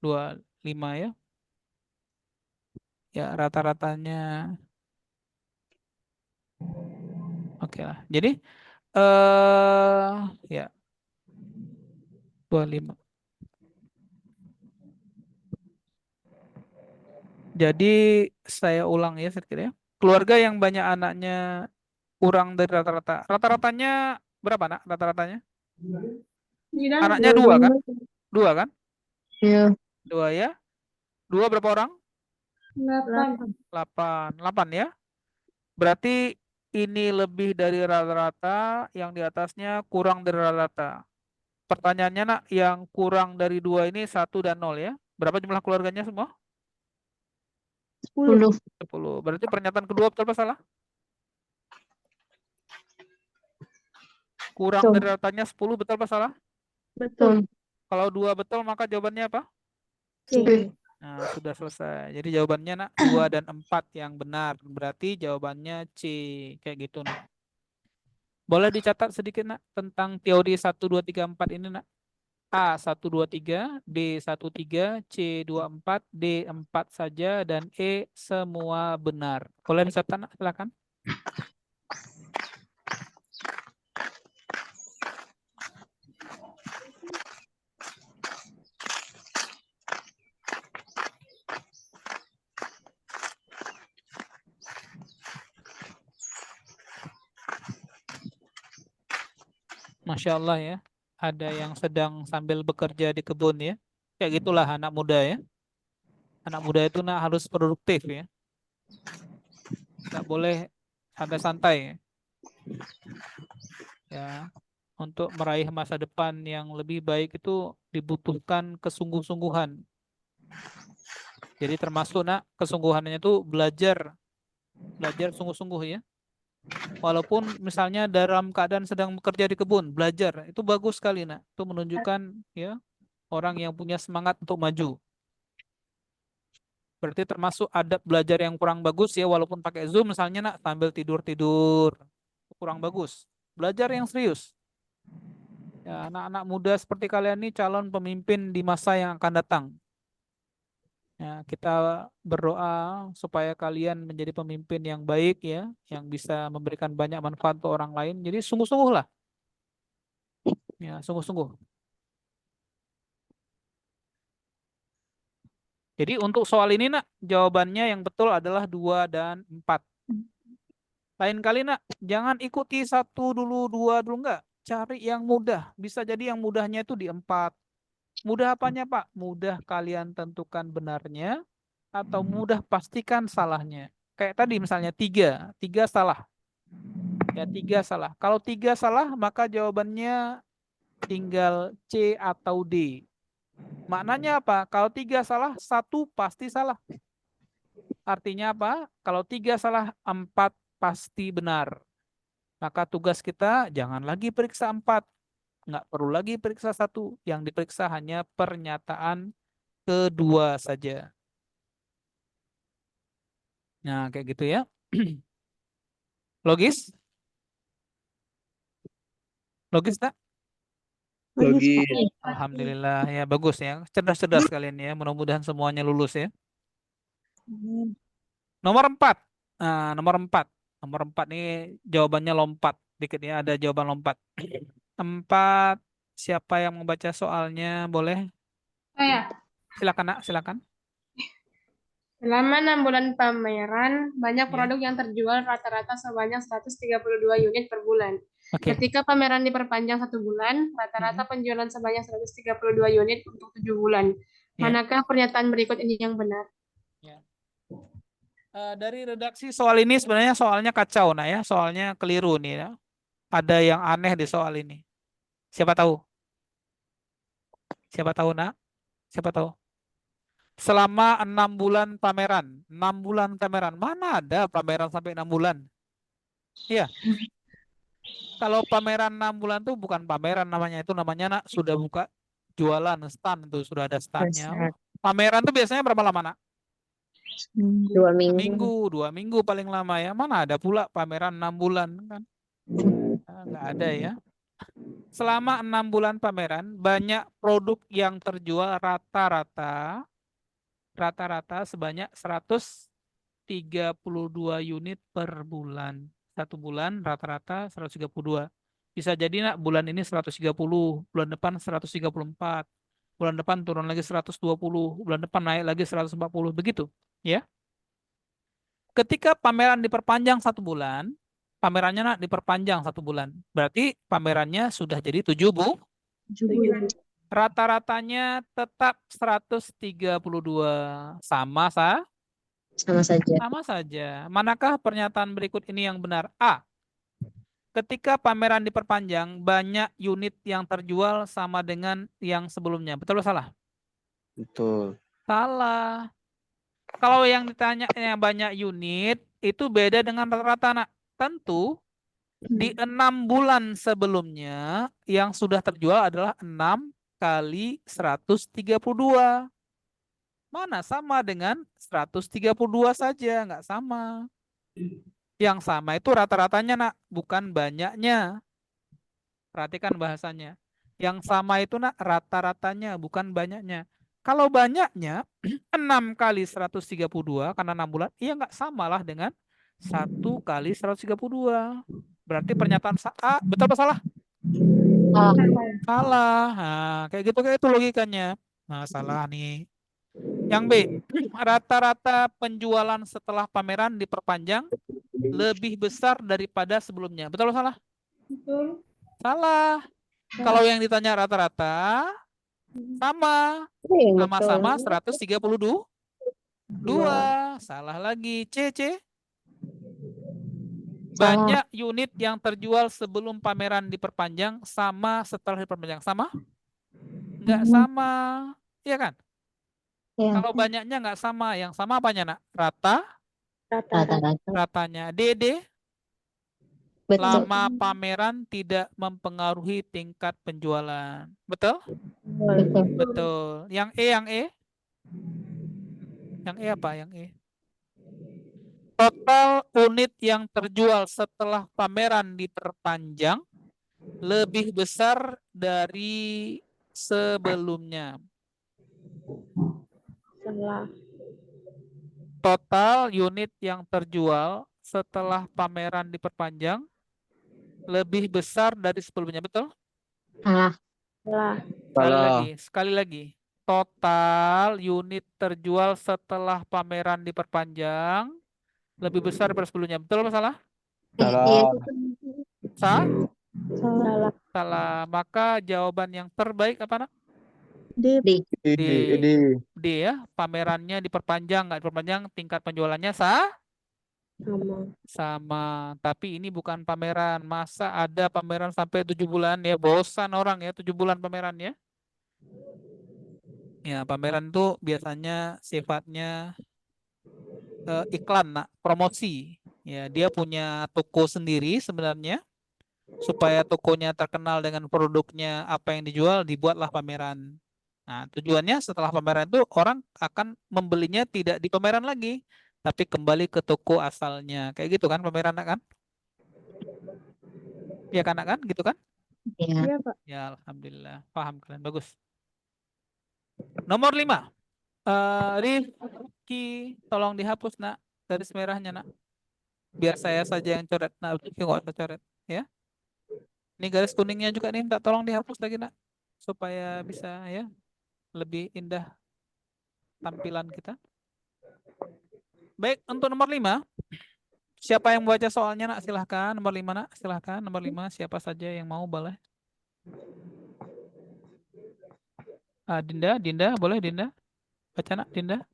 25 ya. Ya, rata-ratanya. Oke lah. Jadi ya 25. Jadi saya ulang ya sedikit ya. Keluarga yang banyak anaknya kurang dari rata-rata. Rata-ratanya berapa, Nak? Rata-ratanya? Anaknya 2 kan? 2 kan? Iya. 2 ya. 2 berapa orang? 8. 8 ya. Berarti ini lebih dari rata-rata, yang di atasnya kurang dari rata-rata. Pertanyaannya, Nak, yang kurang dari 2 ini 1 dan 0 ya. Berapa jumlah keluarganya semua? 10. 10. Berarti pernyataan kedua betul apa salah? Kurang dari ratanya 10 betul apa salah? Betul. Kalau 2 betul maka jawabannya apa? C. Nah, sudah selesai. Jadi jawabannya, Nak, 2 dan 4 yang benar. Berarti jawabannya C. Kayak gitu, Nak. Boleh dicatat sedikit, Nak, tentang teori 1, 2, 3, 4 ini, Nak? A 1, 2, 3, B 1, 3, C 2, 4, D 4 saja, dan E semua benar. Boleh dicatat, Nak? Silakan. Masya Allah ya. Ada yang sedang sambil bekerja di kebun ya. Kayak gitulah anak muda ya. Anak muda itu harus produktif ya. Nggak boleh santai-santai ya. Ya. Untuk meraih masa depan yang lebih baik itu dibutuhkan kesungguh-sungguhan. Jadi termasuk kesungguhannya itu belajar sungguh-sungguh ya. Walaupun misalnya dalam keadaan sedang bekerja di kebun, belajar itu bagus sekali Itu menunjukkan ya orang yang punya semangat untuk maju. Berarti termasuk adab belajar yang kurang bagus ya, walaupun pakai Zoom misalnya sambil tidur-tidur kurang bagus. Belajar yang serius. Ya, anak-anak muda seperti kalian ini calon pemimpin di masa yang akan datang. Ya, kita berdoa supaya kalian menjadi pemimpin yang baik ya, yang bisa memberikan banyak manfaat untuk orang lain. Jadi sungguh-sungguhlah. Ya, sungguh-sungguh. Jadi untuk soal ini jawabannya yang betul adalah 2 dan 4. Lain kali jangan ikuti 1 dulu, 2 dulu, enggak. Cari yang mudah. Bisa jadi yang mudahnya itu di 4. Mudah apanya Pak? Mudah kalian tentukan benarnya atau mudah pastikan salahnya. Kayak tadi misalnya 3 salah. Ya 3 salah. Kalau 3 salah maka jawabannya tinggal C atau D. Maknanya apa? Kalau 3 salah, 1 pasti salah. Artinya apa? Kalau 3 salah, 4 pasti benar. Maka tugas kita jangan lagi periksa 4. Nggak perlu lagi periksa 1. Yang diperiksa hanya pernyataan kedua saja. Nah, kayak gitu ya. Logis? Logis tak? Logis, Iya. Pak. Alhamdulillah ya, bagus ya. Cerdas-cerdas kalian ya. Mudah-mudahan semuanya lulus ya. Amin. Nomor 4. Nah, nomor 4. Nomor 4 ini jawabannya lompat. Dikit ya, ada jawaban lompat. 4. Siapa yang membaca soalnya? Boleh? Saya. Silakan silakan. Selama 6 bulan pameran, banyak Ya. produk yang terjual rata-rata sebanyak 132 unit per bulan. Oke. Ketika pameran diperpanjang 1 bulan, rata-rata penjualan sebanyak 132 unit untuk 7 bulan. Ya. Manakah pernyataan berikut ini yang benar? Dari redaksi soal ini sebenarnya soalnya kacau ya. Soalnya keliru nih ya. Ada yang aneh di soal ini. Siapa tahu? Siapa tahu Siapa tahu? Selama 6 bulan pameran. 6 bulan pameran. Mana ada pameran sampai 6 bulan? Iya. Kalau pameran 6 bulan tuh bukan pameran namanya. Itu namanya sudah buka jualan stand tuh. Sudah ada standnya. Pameran tuh biasanya berapa lama 2 minggu. 2 minggu paling lama ya. Mana ada pula pameran 6 bulan kan? Nggak ada ya. Selama 6 bulan pameran, banyak produk yang terjual rata-rata sebanyak 132 unit per bulan. 1 bulan rata-rata 132. Bisa jadi bulan ini 130, bulan depan 134, bulan depan turun lagi 120, bulan depan naik lagi 140, begitu ya. Ketika pameran diperpanjang 1 bulan, pamerannya diperpanjang 1 bulan. Berarti pamerannya sudah jadi 7 Rata-ratanya tetap 132. Sama saja. Sama saja. Manakah pernyataan berikut ini yang benar? A. Ketika pameran diperpanjang, banyak unit yang terjual sama dengan yang sebelumnya. Betul atau salah? Betul. Salah. Kalau yang ditanya banyak unit, itu beda dengan rata-rata. Tentu di 6 bulan sebelumnya yang sudah terjual adalah 6 kali 132. Mana sama dengan 132 saja, nggak sama. Yang sama itu rata-ratanya bukan banyaknya. Perhatikan bahasanya. Yang sama itu rata-ratanya, bukan banyaknya. Kalau banyaknya 6 kali 132 karena 6 bulan, iya nggak samalah dengan 1 kali 132. Berarti pernyataan A betul apa salah? Salah. Nah, kayak gitu logikanya. Nah, salah nih. Yang B, rata-rata penjualan setelah pameran diperpanjang lebih besar daripada sebelumnya. Betul atau salah? Betul. Salah. Kalau yang ditanya rata-rata, sama. Betul. Sama-sama 132. Dua. Salah lagi. C. Salah. Banyak unit yang terjual sebelum pameran diperpanjang sama setelah diperpanjang. Sama? Nggak sama. Iya kan? Ya, Kalau banyaknya nggak sama. Yang sama apanya, nak? Rata. Rata-rata. rata-rata. Ratanya. D. Betul. Lama pameran tidak mempengaruhi tingkat penjualan. Betul? Betul. Betul. Yang E. Yang E apa? Yang E. Total unit yang terjual setelah pameran diperpanjang lebih besar dari sebelumnya. Salah. Total unit yang terjual setelah pameran diperpanjang lebih besar dari sebelumnya. Betul? Salah. Salah. Sekali lagi. Total unit terjual setelah pameran diperpanjang lebih besar daripada sebelumnya. Betul apa salah? Iya. Salah. Salah. Maka jawaban yang terbaik apa, nak? D. D ya. Pamerannya diperpanjang, nggak diperpanjang, tingkat penjualannya Sama. sama. Tapi ini bukan pameran. Masa ada pameran sampai 7 bulan ya? Bosan orang ya 7 bulan pameran ya. Ya, pameran itu biasanya sifatnya iklan, nak, promosi. Ya, dia punya toko sendiri sebenarnya. Supaya tokonya terkenal dengan produknya, apa yang dijual, dibuatlah pameran. Nah, tujuannya setelah pameran itu orang akan membelinya tidak di pameran lagi, tapi kembali ke toko asalnya. Kayak gitu kan pameran, nak, kan? Ya kan, nak, kan? Gitu kan? Iya. Iya, Pak. Ya, alhamdulillah. Paham kalian. Bagus. Nomor 5. Rifki, tolong dihapus, nak, garis merahnya, nak. Biar saya saja yang coret. Nah, Rifki nggak usah coret, ya. Ini garis kuningnya juga nih, minta tolong dihapus lagi, nak, supaya bisa ya lebih indah tampilan kita. Baik, untuk nomor 5, siapa yang membaca soalnya, nak? Silahkan. Nomor 5, nak, silahkan. Nomor 5, siapa saja yang mau, boleh. Dinda, boleh Dinda? Baca, nak, Dinda.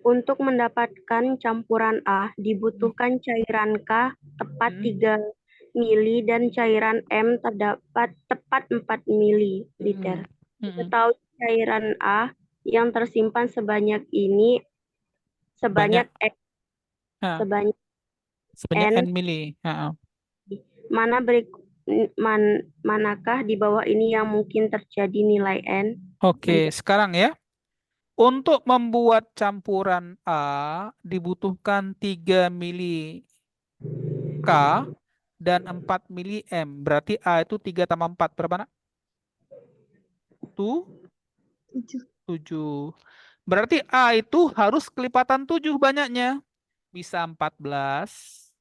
Untuk mendapatkan campuran A, dibutuhkan cairan K tepat 3 mili dan cairan M terdapat tepat 4 mililiter. Diketahui cairan A yang tersimpan sebanyak ini sebanyak X, Ha, sebanyak sebanyak N. N mili. Ha. Manakah di bawah ini yang mungkin terjadi nilai N? Oke, sekarang ya. Untuk membuat campuran A dibutuhkan 3 mili K dan 4 mili M. Berarti A itu 3 tambah 4. Berapa, nak? 7. Berarti A itu harus kelipatan 7 banyaknya. Bisa 14,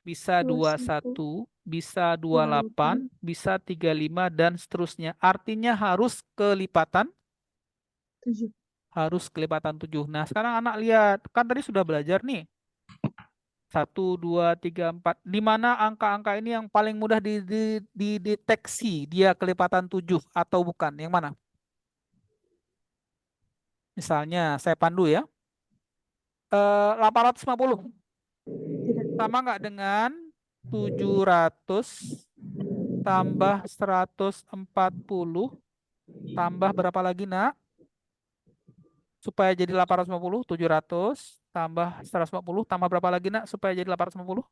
bisa 21, bisa 28, bisa 35, dan seterusnya. Artinya harus kelipatan 7. Harus kelipatan 7. Nah, sekarang anak lihat. Kan tadi sudah belajar nih. 1, 2, 3, 4. Di mana angka-angka ini yang paling mudah dideteksi dia kelipatan 7 atau bukan? Yang mana? Misalnya saya pandu ya. 850. Sama nggak dengan 700 tambah 140 tambah berapa lagi, nak? Supaya jadi 850, 700 tambah 150 tambah berapa lagi, nak? Supaya jadi 850?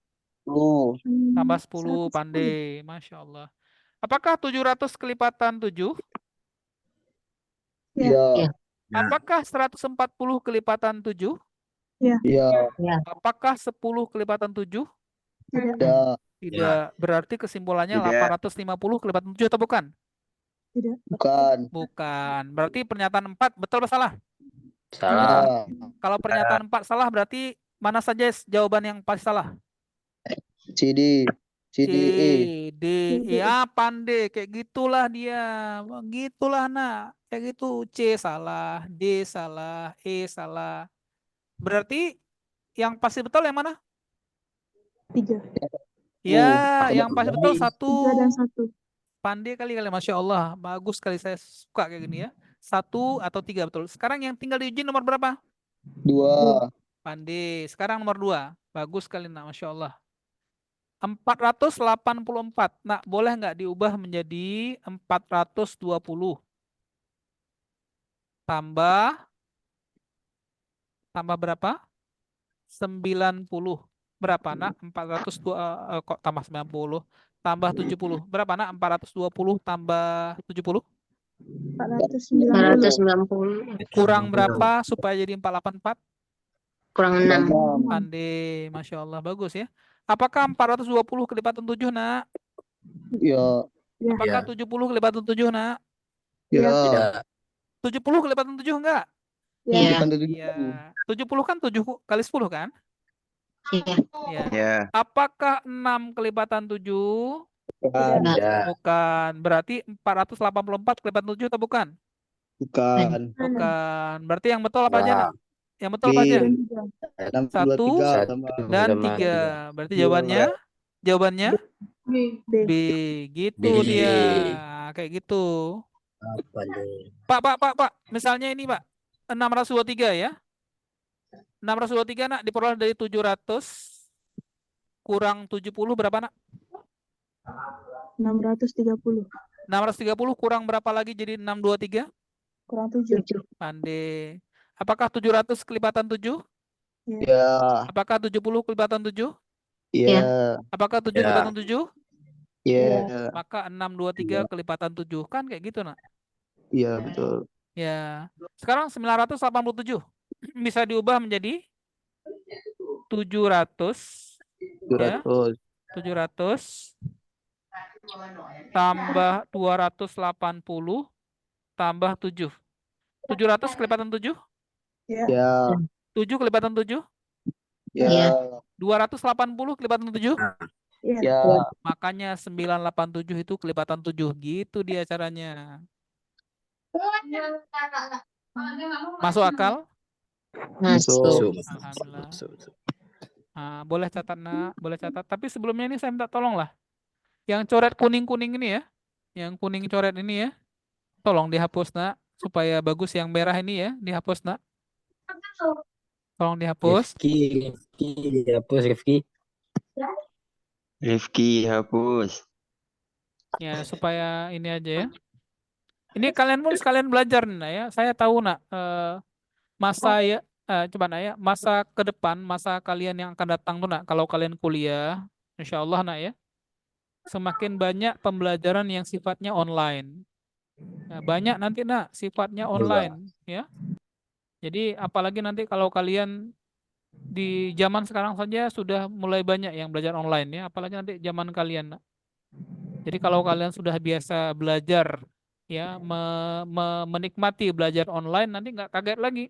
Tambah 10, pandai. Masya Allah. Apakah 700 kelipatan 7? Iya. Apakah 140 kelipatan 7? Iya. Apakah 10 kelipatan 7? Tidak. Berarti kesimpulannya Tidak. 850 kelipatan 7 atau bukan? Bukan. Berarti pernyataan 4 betul atau salah? Salah. Kalau pernyataan 4 salah, berarti mana saja jawaban yang pasti salah? C, D, ya, pandai. Kayak gitulah dia. Gitulah, nak. Kayak gitu. C salah, D salah, E salah. Berarti yang pasti betul yang mana? 3. Ya, yang pas betul satu. 3 dan 1. Pandai kali, Masya Allah. Bagus sekali, saya suka kayak gini ya. 1 atau 3 betul. Sekarang yang tinggal diuji nomor berapa? 2. Pandai. Sekarang nomor 2. Bagus sekali, nak. Masya Allah. 484. Nah, boleh nggak diubah menjadi 420? Tambah berapa? 90. Berapa, nak? 402, kok tambah 90? Tambah 70. Berapa, nak? 420 tambah 70? 490. 490 Kurang berapa supaya jadi 484? kurang 6. 6. Pandai, Masya Allah. Bagus ya. Apakah 420 kelipatan 7, nak? Ya. Apakah 70 kelipatan 7, nak? Ya. 70 kelipatan 7 enggak? Iya. Bukan 7. Iya. 70 kan 7 kali 10 kan? Iya. Iya. Ya. Apakah 6 kelipatan 7? Bukan. Enggak. Bukan. Berarti 484 kelipatan 7 atau bukan? Bukan. Bukan. Berarti yang betul apa aja, nak? Yang betul B. apa aja? 623 Satu tambah. Dan sama 3. Berarti Dua. jawabannya B. B. Gitu B. dia. Kayak gitu. Pak. Misalnya ini, Pak. 623 ya. 623, nak, diperoleh dari 700 kurang 70 berapa, nak? 630. 630 kurang berapa lagi jadi 623? Kurang 7. 7. Pandai. Apakah 700 kelipatan 7? Ya. Apakah 70 kelipatan 7? Ya. Apakah 7 Ya. kelipatan 7? Ya. Maka 623 kelipatan 7. Kan kayak gitu, nak. Iya, betul. Ya. Sekarang 987. Bisa diubah menjadi 700. Ya. 700. 700 tambah 280 tambah 7. 700 kelipatan 7? Ya. 7 kelipatan 7? Ya. 280 kelipatan 7? Ya. Makanya 987 itu kelipatan 7. Gitu dia caranya. Masuk akal? Masuk. Alhamdulillah. Nah, boleh catat, nak. Boleh catat. Tapi sebelumnya ini saya minta tolong lah. Yang coret kuning-kuning ini ya. Yang kuning coret ini ya. Tolong dihapus, nak. Supaya bagus. Yang merah ini ya. Dihapus, nak. Tolong dihapus. Rifki dihapus, Rifki. Rifki hapus. Ya, supaya ini aja ya. Ini kalian pun sekalian belajar nih, nak, ya. Saya tahu, nak, masa ya, coba, nak, ya, masa ke depan, masa kalian yang akan datang tuh, nak, kalau kalian kuliah, insya Allah, nak, ya, semakin banyak pembelajaran yang sifatnya online. Nah, banyak nanti, nak, sifatnya online, ya. Jadi apalagi nanti kalau kalian di zaman sekarang saja sudah mulai banyak yang belajar online, ya, apalagi nanti zaman kalian, nak. Jadi kalau kalian sudah biasa belajar, ya, menikmati belajar online, nanti nggak kaget lagi.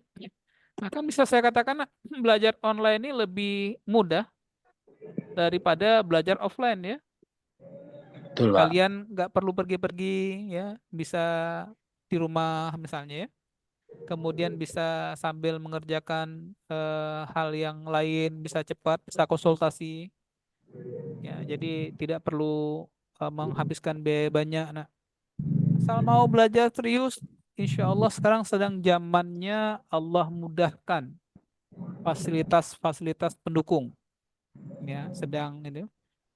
Bahkan bisa saya katakan, nak, belajar online ini lebih mudah daripada belajar offline, ya. Betul, Pak. Kalian nggak perlu pergi-pergi, ya, bisa di rumah misalnya, ya. Kemudian bisa sambil mengerjakan hal yang lain, bisa cepat, bisa konsultasi, ya. Jadi tidak perlu menghabiskan biaya banyak, nak. Asal mau belajar serius, insya Allah sekarang sedang zamannya Allah mudahkan fasilitas-fasilitas pendukung, ya, sedang itu.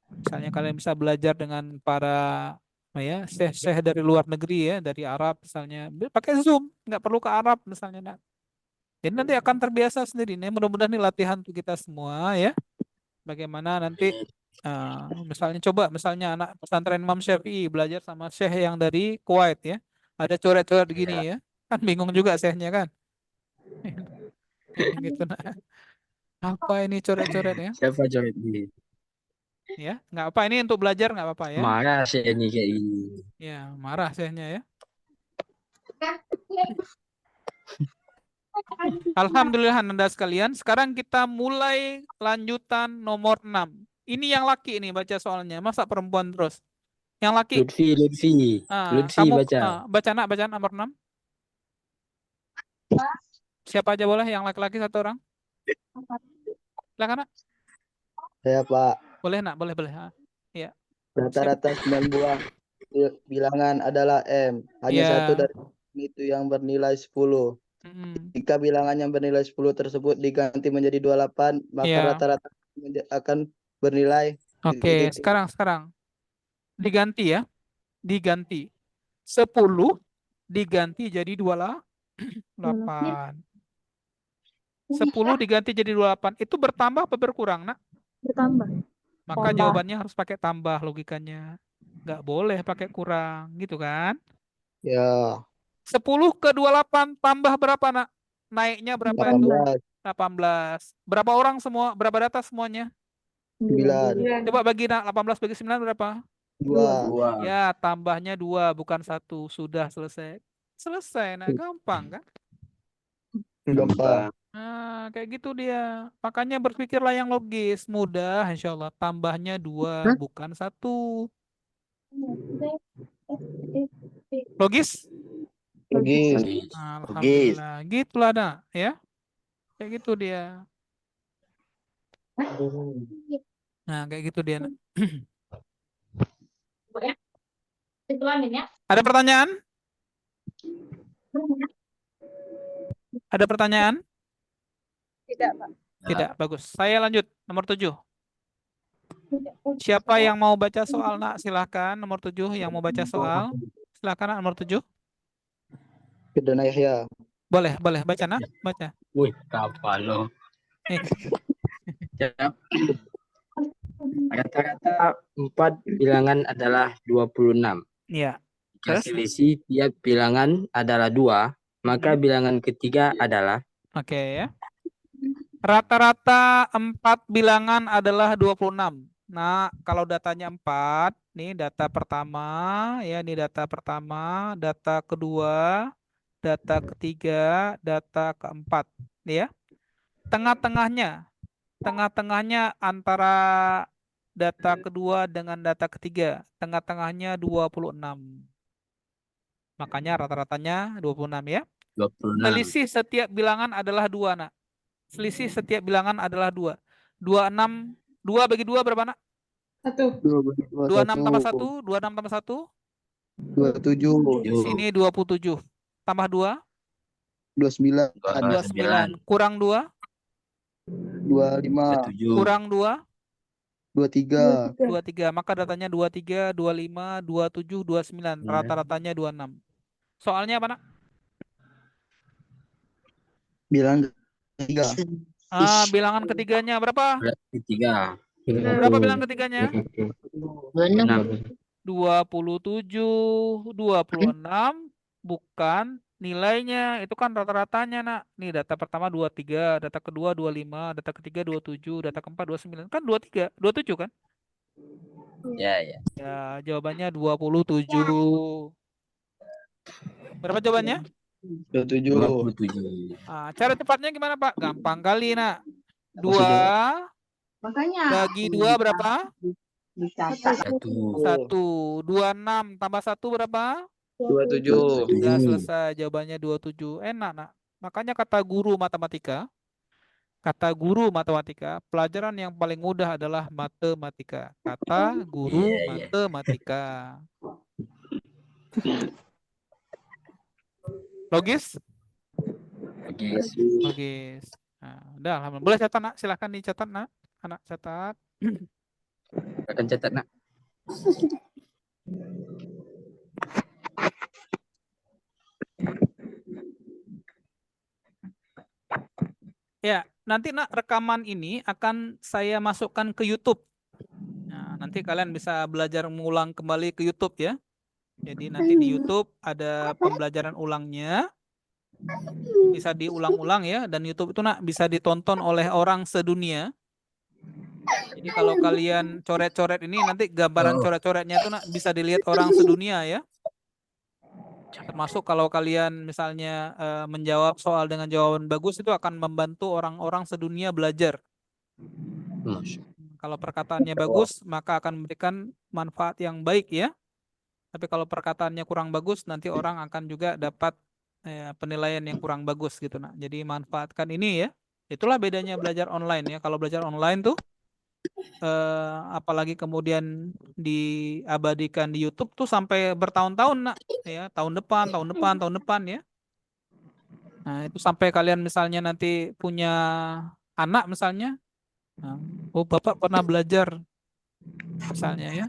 Misalnya kalian bisa belajar dengan para, ya, syekh-syekh dari luar negeri, ya, dari Arab misalnya, pakai Zoom, nggak perlu ke Arab misalnya, nak. Jadi nanti akan terbiasa sendiri. Nih, mudah-mudahan ini latihan untuk kita semua, ya. Bagaimana nanti misalnya coba misalnya anak pesantren Imam Syafi'i belajar sama syekh yang dari Kuwait, ya. Ada coret-coret gini, ya. Kan bingung juga syekhnya kan. Gitu, nah. Apa ini coret-coret, ya? Siapa coret ini? Ya, nggak apa, ini untuk belajar nggak apa-apa, ya. Marah sih ini kayak gini. Ya, marah syekhnya, ya. Alhamdulillah, Anda sekalian. Sekarang kita mulai lanjutan nomor 6. Ini yang laki ini baca soalnya. Masa perempuan terus? Yang laki. Lutfi Kamu baca. baca nomor 6. Siapa aja boleh, yang laki-laki satu orang. Silakan, nak. Saya, Pak. Boleh, nak, boleh. Ya. Rata-rata 9 buah bilangan adalah M. Hanya satu Ya. dari itu yang bernilai 10. Mm-mm. Jika bilangan yang bernilai 10 tersebut diganti menjadi 28, maka Ya. rata-rata akan bernilai Oke, sekarang diganti ya. Diganti. 10 diganti jadi 28. 10 diganti jadi 28. Itu bertambah apa berkurang, Nak? Bertambah. Maka jawabannya harus pakai tambah logikanya. Nggak boleh pakai kurang, gitu kan? Ya, 10 ke 28 tambah berapa, Nak? Naiknya berapa itu? 18, 18. Berapa orang semua? Berapa data semuanya? 9, 9. Coba bagi, Nak. 18 bagi 9 berapa? 2. 2. Ya, tambahnya 2, bukan 1. Sudah selesai. Selesai, nah gampang kan? Gampang. Nah, kayak gitu dia. Makanya berpikirlah yang logis. Mudah, insya Allah. Tambahnya 2, Hah? bukan 1. Logis? Logis. Logis. Alhamdulillah. Gitulah, Nak. Ya, kayak gitu dia. Nah, kayak gitu dia, Nak. Ada pertanyaan? Ada pertanyaan? Tidak, Pak. Tidak, bagus. Saya lanjut. Nomor 7. Siapa yang mau baca soal, Nak? Silahkan. Nomor 7 yang mau baca soal. Silahkan, Nak. Nomor 7. Kedana Yahya. Boleh, boleh. Baca, Nak. Baca. Wih, kapal lo. Eh, Siap. Rata-rata 4 bilangan adalah 26. iya. Jika Terus? selisih tiap bilangan adalah 2, maka bilangan ketiga adalah Oke ya. Rata-rata 4 bilangan adalah 26. Nah, kalau datanya 4, nih data pertama, ya ini data pertama, data kedua, data ketiga, data keempat, ya. Tengah-tengahnya antara data kedua dengan data ketiga, tengah-tengahnya 26. Makanya rata-ratanya 26 ya. 26. Selisih setiap bilangan adalah 2, Nak. Selisih setiap bilangan adalah 2. 26, 2 bagi 2 berapa, Nak? 1. 26 tambah 1, 26 tambah 1. 27, Di sini 27. Tambah 2, 29, 29. Kurang 2, 25, 7. kurang 2, 23, 23. Maka datanya 23, 25, 27, 29. Rata-ratanya 26. Soalnya apa, Nak? bilang 3, Bilangan ketiganya berapa? Ketiga. Berapa bilangan ketiganya? 26. 27, 26, bukan nilainya. Itu kan rata-ratanya, Nak. Nih data pertama 23, data kedua 25, data ketiga 27, data keempat 29. Kan 23, 27 kan? Ya, ya. Ya, jawabannya 27. Berapa jawabannya? 27, 27. Cara cepatnya gimana, Pak? Gampang kali, Nak. 2 bagi 2 berapa? 1. 1. 26 tambah 1 berapa? 27, Sudah selesai, jawabannya 27. Enak, Nak. Makanya kata guru matematika, pelajaran yang paling mudah adalah matematika. Kata guru Iya, iya. matematika. Logis? Logis. Logis. Nah, udah, alhamdulillah. Boleh catat, Nak. Silahkan dicatat, Nak. Anak catat. Akan catat, Nak. Ya, nanti, Nak, rekaman ini akan saya masukkan ke YouTube. Nah, nanti kalian bisa belajar mengulang kembali ke YouTube ya. Jadi nanti di YouTube ada pembelajaran ulangnya. Bisa diulang-ulang ya. Dan YouTube itu, Nak, bisa ditonton oleh orang sedunia. Jadi kalau kalian coret-coret ini, nanti gambaran coret-coretnya itu, Nak, bisa dilihat orang sedunia ya. Termasuk kalau kalian misalnya menjawab soal dengan jawaban bagus, itu akan membantu orang-orang sedunia belajar. Kalau perkataannya bagus, maka akan memberikan manfaat yang baik ya. Tapi kalau perkataannya kurang bagus, nanti orang akan juga dapat penilaian yang kurang bagus gitu, Nak. Jadi manfaatkan ini ya. Itulah bedanya belajar online ya. Kalau belajar online tuh apalagi kemudian diabadikan di YouTube tuh sampai bertahun-tahun nak, ya tahun depan ya. Nah itu sampai kalian misalnya nanti punya anak misalnya, nah, oh bapak pernah belajar misalnya ya.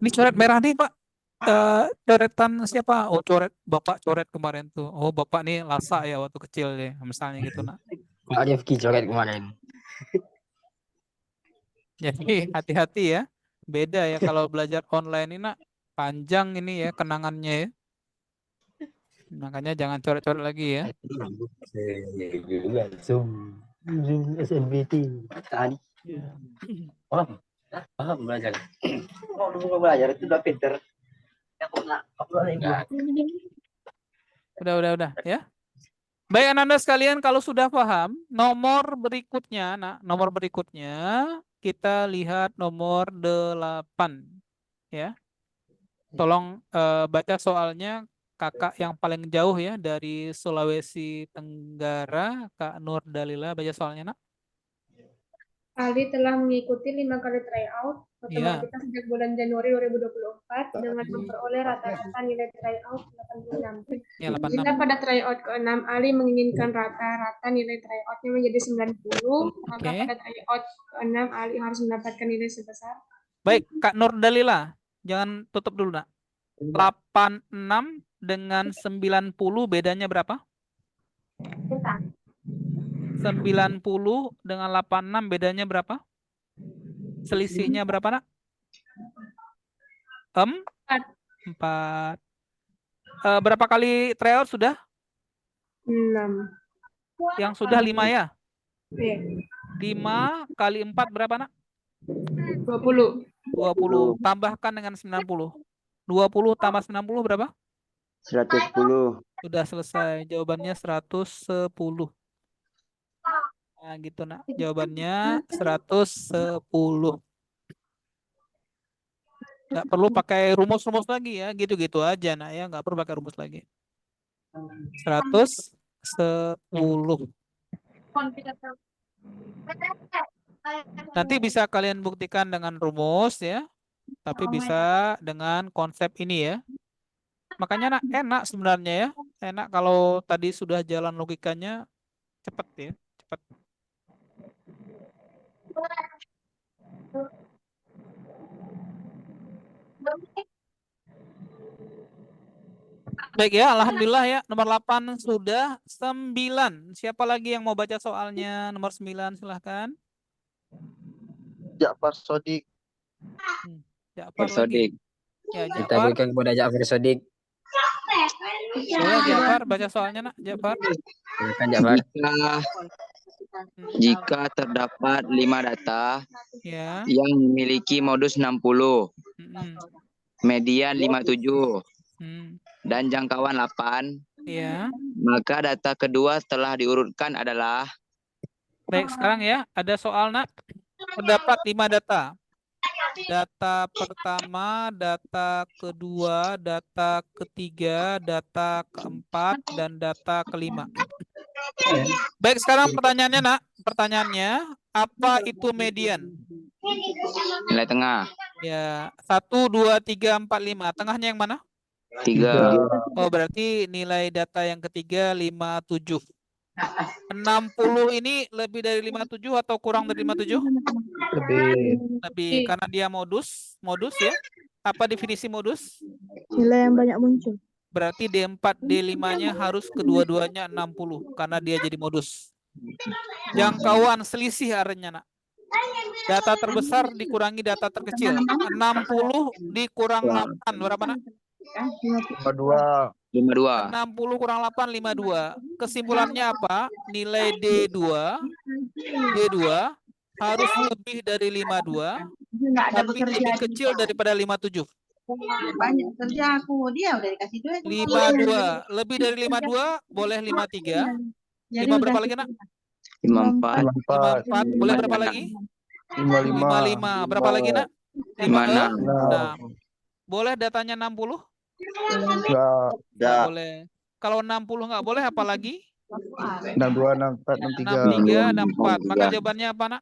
Ini coret merah nih pak, coretan siapa? Oh coret bapak coret kemarin tuh. Oh bapak nih Lasa ya waktu kecil ya, misalnya gitu nak. Pak Rifki coret kemarin. Jadi hati-hati ya. Beda ya kalau belajar online ini nak, panjang ini ya kenangannya ya. Makanya jangan coret-coret lagi ya. Zoom SMBT tadi. Paham belajar. Oh, lu belajar itu udah pinter. Udah ya. Baik Ananda sekalian, kalau sudah paham, nomor berikutnya, nomor berikutnya kita lihat nomor 8 ya. Tolong baca soalnya kakak yang paling jauh ya dari Sulawesi Tenggara, Kak Nur Dalila, baca soalnya nak. Ali telah mengikuti 5 kali tryout Iya. matematika sejak bulan Januari 2024 dengan memperoleh rata-rata nilai tryout 86. Ya, 86. Jika pada tryout ke-6 Ali menginginkan rata-rata nilai tryoutnya menjadi 90, maka Oke. pada tryout ke-6 Ali harus mendapatkan nilai sebesar. Baik, Kak Nur Dalila, jangan tutup dulu nak. 86 dengan 90 bedanya berapa? 90 dengan 86 bedanya berapa? Selisihnya berapa nak? 4. Berapa kali tryout sudah? 6. Yang sudah 5 ya? Iya. 5 kali 4 berapa nak? 20. 20. Tambahkan dengan 90. 20 tambah 90 berapa? 110. Sudah selesai. Jawabannya 110. Nah, gitu nak. Jawabannya 110. Nggak perlu pakai rumus-rumus lagi ya. Gitu-gitu aja nak ya. Nggak perlu pakai rumus lagi. 110. Nanti bisa kalian buktikan dengan rumus ya. Tapi bisa dengan konsep ini ya. Makanya nak, enak sebenarnya ya. Enak kalau tadi sudah jalan logikanya cepat ya. Cepat. Baik ya, alhamdulillah ya. Nomor 8 sudah. 9. Siapa lagi yang mau baca soalnya? Nomor 9 silahkan. Ja'far Sodik. Ja'far Sodik. lagi. Ya, Kita Ja'far. berikan kepada Ja'far Sodik. Boleh Ja'far baca soalnya nak, Ja'far. Silakan Ja'far. Jika terdapat 5 data Ya. yang memiliki modus 60, median 57, dan jangkauan 8, ya. maka data kedua setelah diurutkan adalah. Baik, sekarang ya, ada soal nak. Terdapat 5 data. Data pertama, data kedua, data ketiga, data keempat, dan data kelima. Baik, sekarang pertanyaannya nak. Pertanyaannya, apa itu median? Nilai tengah. Ya, 1, 2, 3, 4, 5. Tengahnya yang mana? 3. Oh, berarti nilai data yang ketiga 57. 60 ini lebih dari 57 atau kurang dari 57? Lebih, karena dia modus ya. Apa definisi modus? Nilai yang banyak muncul. Berarti D4, D5-nya harus kedua-duanya 60 karena dia jadi modus. Jangkauan selisih artinya nak. Data terbesar dikurangi data terkecil. 60 dikurang 8 berapa nak? 52. 60 kurang 8, 52. Kesimpulannya apa? Nilai D2 harus lebih dari 52, tapi lebih kecil daripada 57. Banyak kerja aku, dia udah dikasih duit. 52, lebih dari 52 boleh 53. 5 berapa lagi nak? 54. 54, boleh berapa lagi? 55. Berapa lagi nak? 56. 6. Boleh datanya 60? Enggak. Boleh. Kalau 60 nggak boleh, apa lagi? 62, 64, 63. 63, 64. Maka jawabannya apa nak?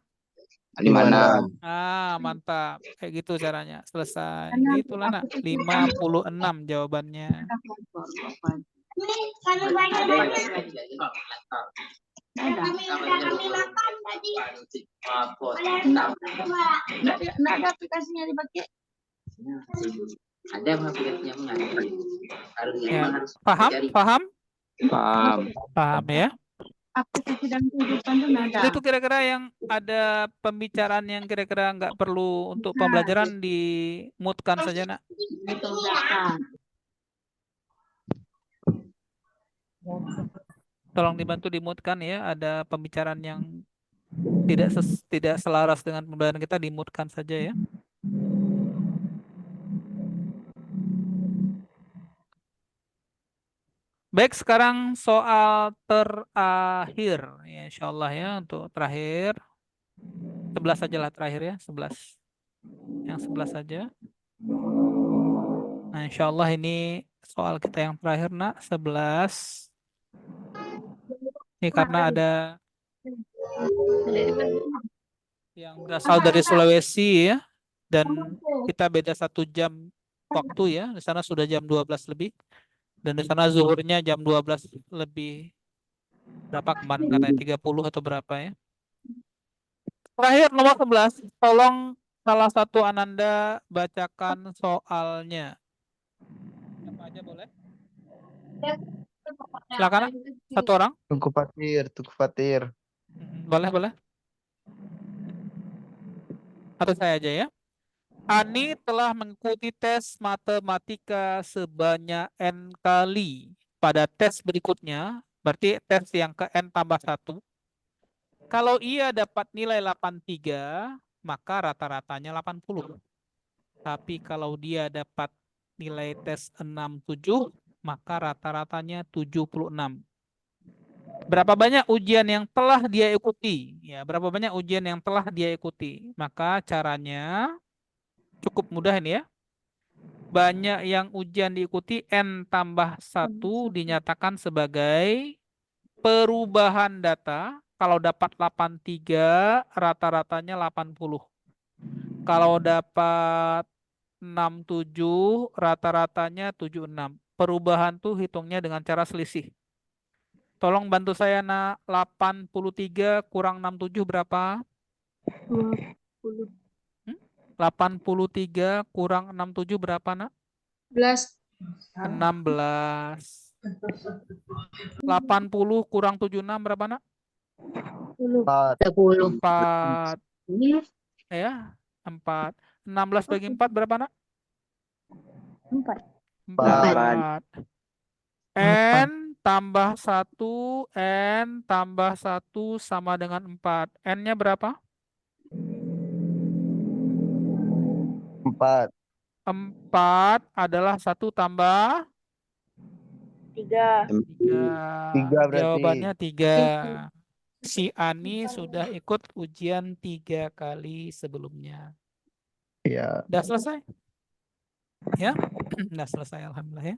56. Mantap. Kayak gitu caranya. Selesai. Karena Gitu lah, Nak. aku pikirkan 56 jawabannya. Nggak ada aplikasinya dipakai. Ada aplikasinya Ya. Paham? Paham? Paham. Paham ya? Aplikasi dalam kehidupan tuh nggak ada. Itu kira-kira yang ada pembicaraan yang kira-kira nggak perlu untuk pembelajaran di-mute-kan saja, Nak. Itu belakang. Tolong dibantu di-mute-kan ya. Ada pembicaraan yang tidak selaras dengan pembelajaran kita, di-mute-kan saja ya. Baik, sekarang soal terakhir. Ya, insya Allah ya, untuk terakhir. 11 saja lah terakhir ya, 11. Yang 11 saja. Nah, insya Allah ini soal kita yang terakhir, Nak, 11. Ini karena ada yang berasal dari Sulawesi ya, dan kita beda 1 jam waktu ya. Di sana sudah jam 12 lebih, dan di sana zuhurnya jam 12 lebih berapa kemarin katanya 30 atau berapa ya. Terakhir nomor 11, tolong salah satu Ananda bacakan soalnya. Siapa aja boleh? Silakan, satu orang. Tunggu Fatir. Boleh, boleh. Atau saya aja ya. Ani telah mengikuti tes matematika sebanyak N kali. Pada tes berikutnya, berarti tes yang ke N tambah 1. Kalau ia dapat nilai 83, maka rata-ratanya 80. Tapi kalau dia dapat nilai tes 67, maka rata-ratanya 76. Berapa banyak ujian yang telah dia ikuti? Ya, berapa banyak ujian yang telah dia ikuti? Maka caranya cukup mudah ini ya. Banyak yang ujian diikuti, N tambah 1 dinyatakan sebagai perubahan data. Kalau dapat 83, rata-ratanya 80. Kalau dapat 67, rata-ratanya 76. Perubahan tuh hitungnya dengan cara selisih. Tolong bantu saya, Nak. 83 kurang 67 berapa? 20. 83 kurang 67 berapa, Nak? 11. 16. 80 kurang 76 berapa, Nak? 30. 4. Ya, 4. 16 bagi 4 berapa, Nak? 4. 4. N tambah 1, N tambah 1 sama dengan 4. N-nya berapa? 4. 4 adalah 1 tambah 3. 3 berarti. Jawabannya 3. Si Ani sudah ikut ujian 3 kali sebelumnya. Iya. Udah selesai? Ya, udah selesai, alhamdulillah ya.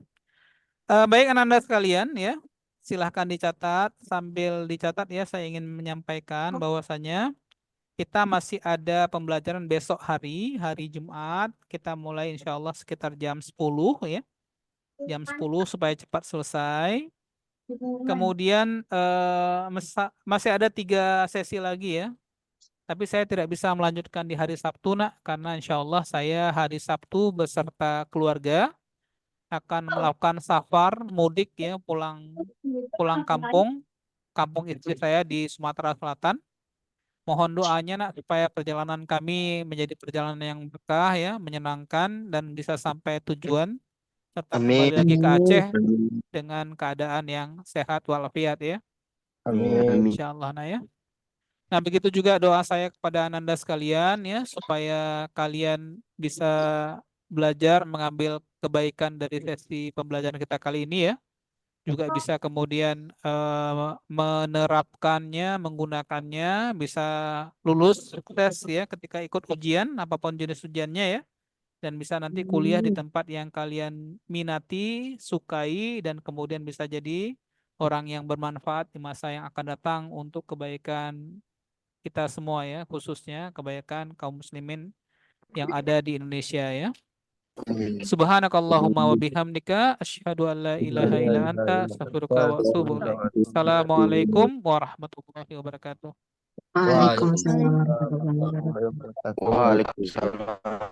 Baik Ananda sekalian ya, silahkan dicatat. Sambil dicatat ya, saya ingin menyampaikan bahwasanya kita masih ada pembelajaran besok hari Jumat. Kita mulai insya Allah sekitar jam 10 ya. Jam 10 supaya cepat selesai. Kemudian masih ada 3 sesi lagi ya. Tapi saya tidak bisa melanjutkan di hari Sabtu, Nak, karena insya Allah saya hari Sabtu beserta keluarga akan melakukan safar mudik ya, pulang kampung istri saya di Sumatera Selatan. Mohon doanya, Nak, supaya perjalanan kami menjadi perjalanan yang berkah ya, menyenangkan dan bisa sampai tujuan serta kembali lagi ke Aceh dengan keadaan yang sehat walafiat ya. Amin. Insyaallah, Nak ya. Nah, begitu juga doa saya kepada Ananda sekalian ya, supaya kalian bisa belajar mengambil kebaikan dari sesi pembelajaran kita kali ini ya. Juga bisa kemudian menerapkannya, menggunakannya, bisa lulus sukses ya ketika ikut ujian, apapun jenis ujiannya ya. Dan bisa nanti kuliah di tempat yang kalian minati, sukai, dan kemudian bisa jadi orang yang bermanfaat di masa yang akan datang untuk kebaikan kita semua ya, khususnya kebanyakan kaum muslimin yang ada di Indonesia ya. Subhanakallahumma wa bihamdika asyhadu an la ilaha illa anta astaghfiruka wa atubu ilaik. Assalamualaikum warahmatullahi wabarakatuh. Waalaikumsalam warahmatullahi wabarakatuh. Waalaikumsalam.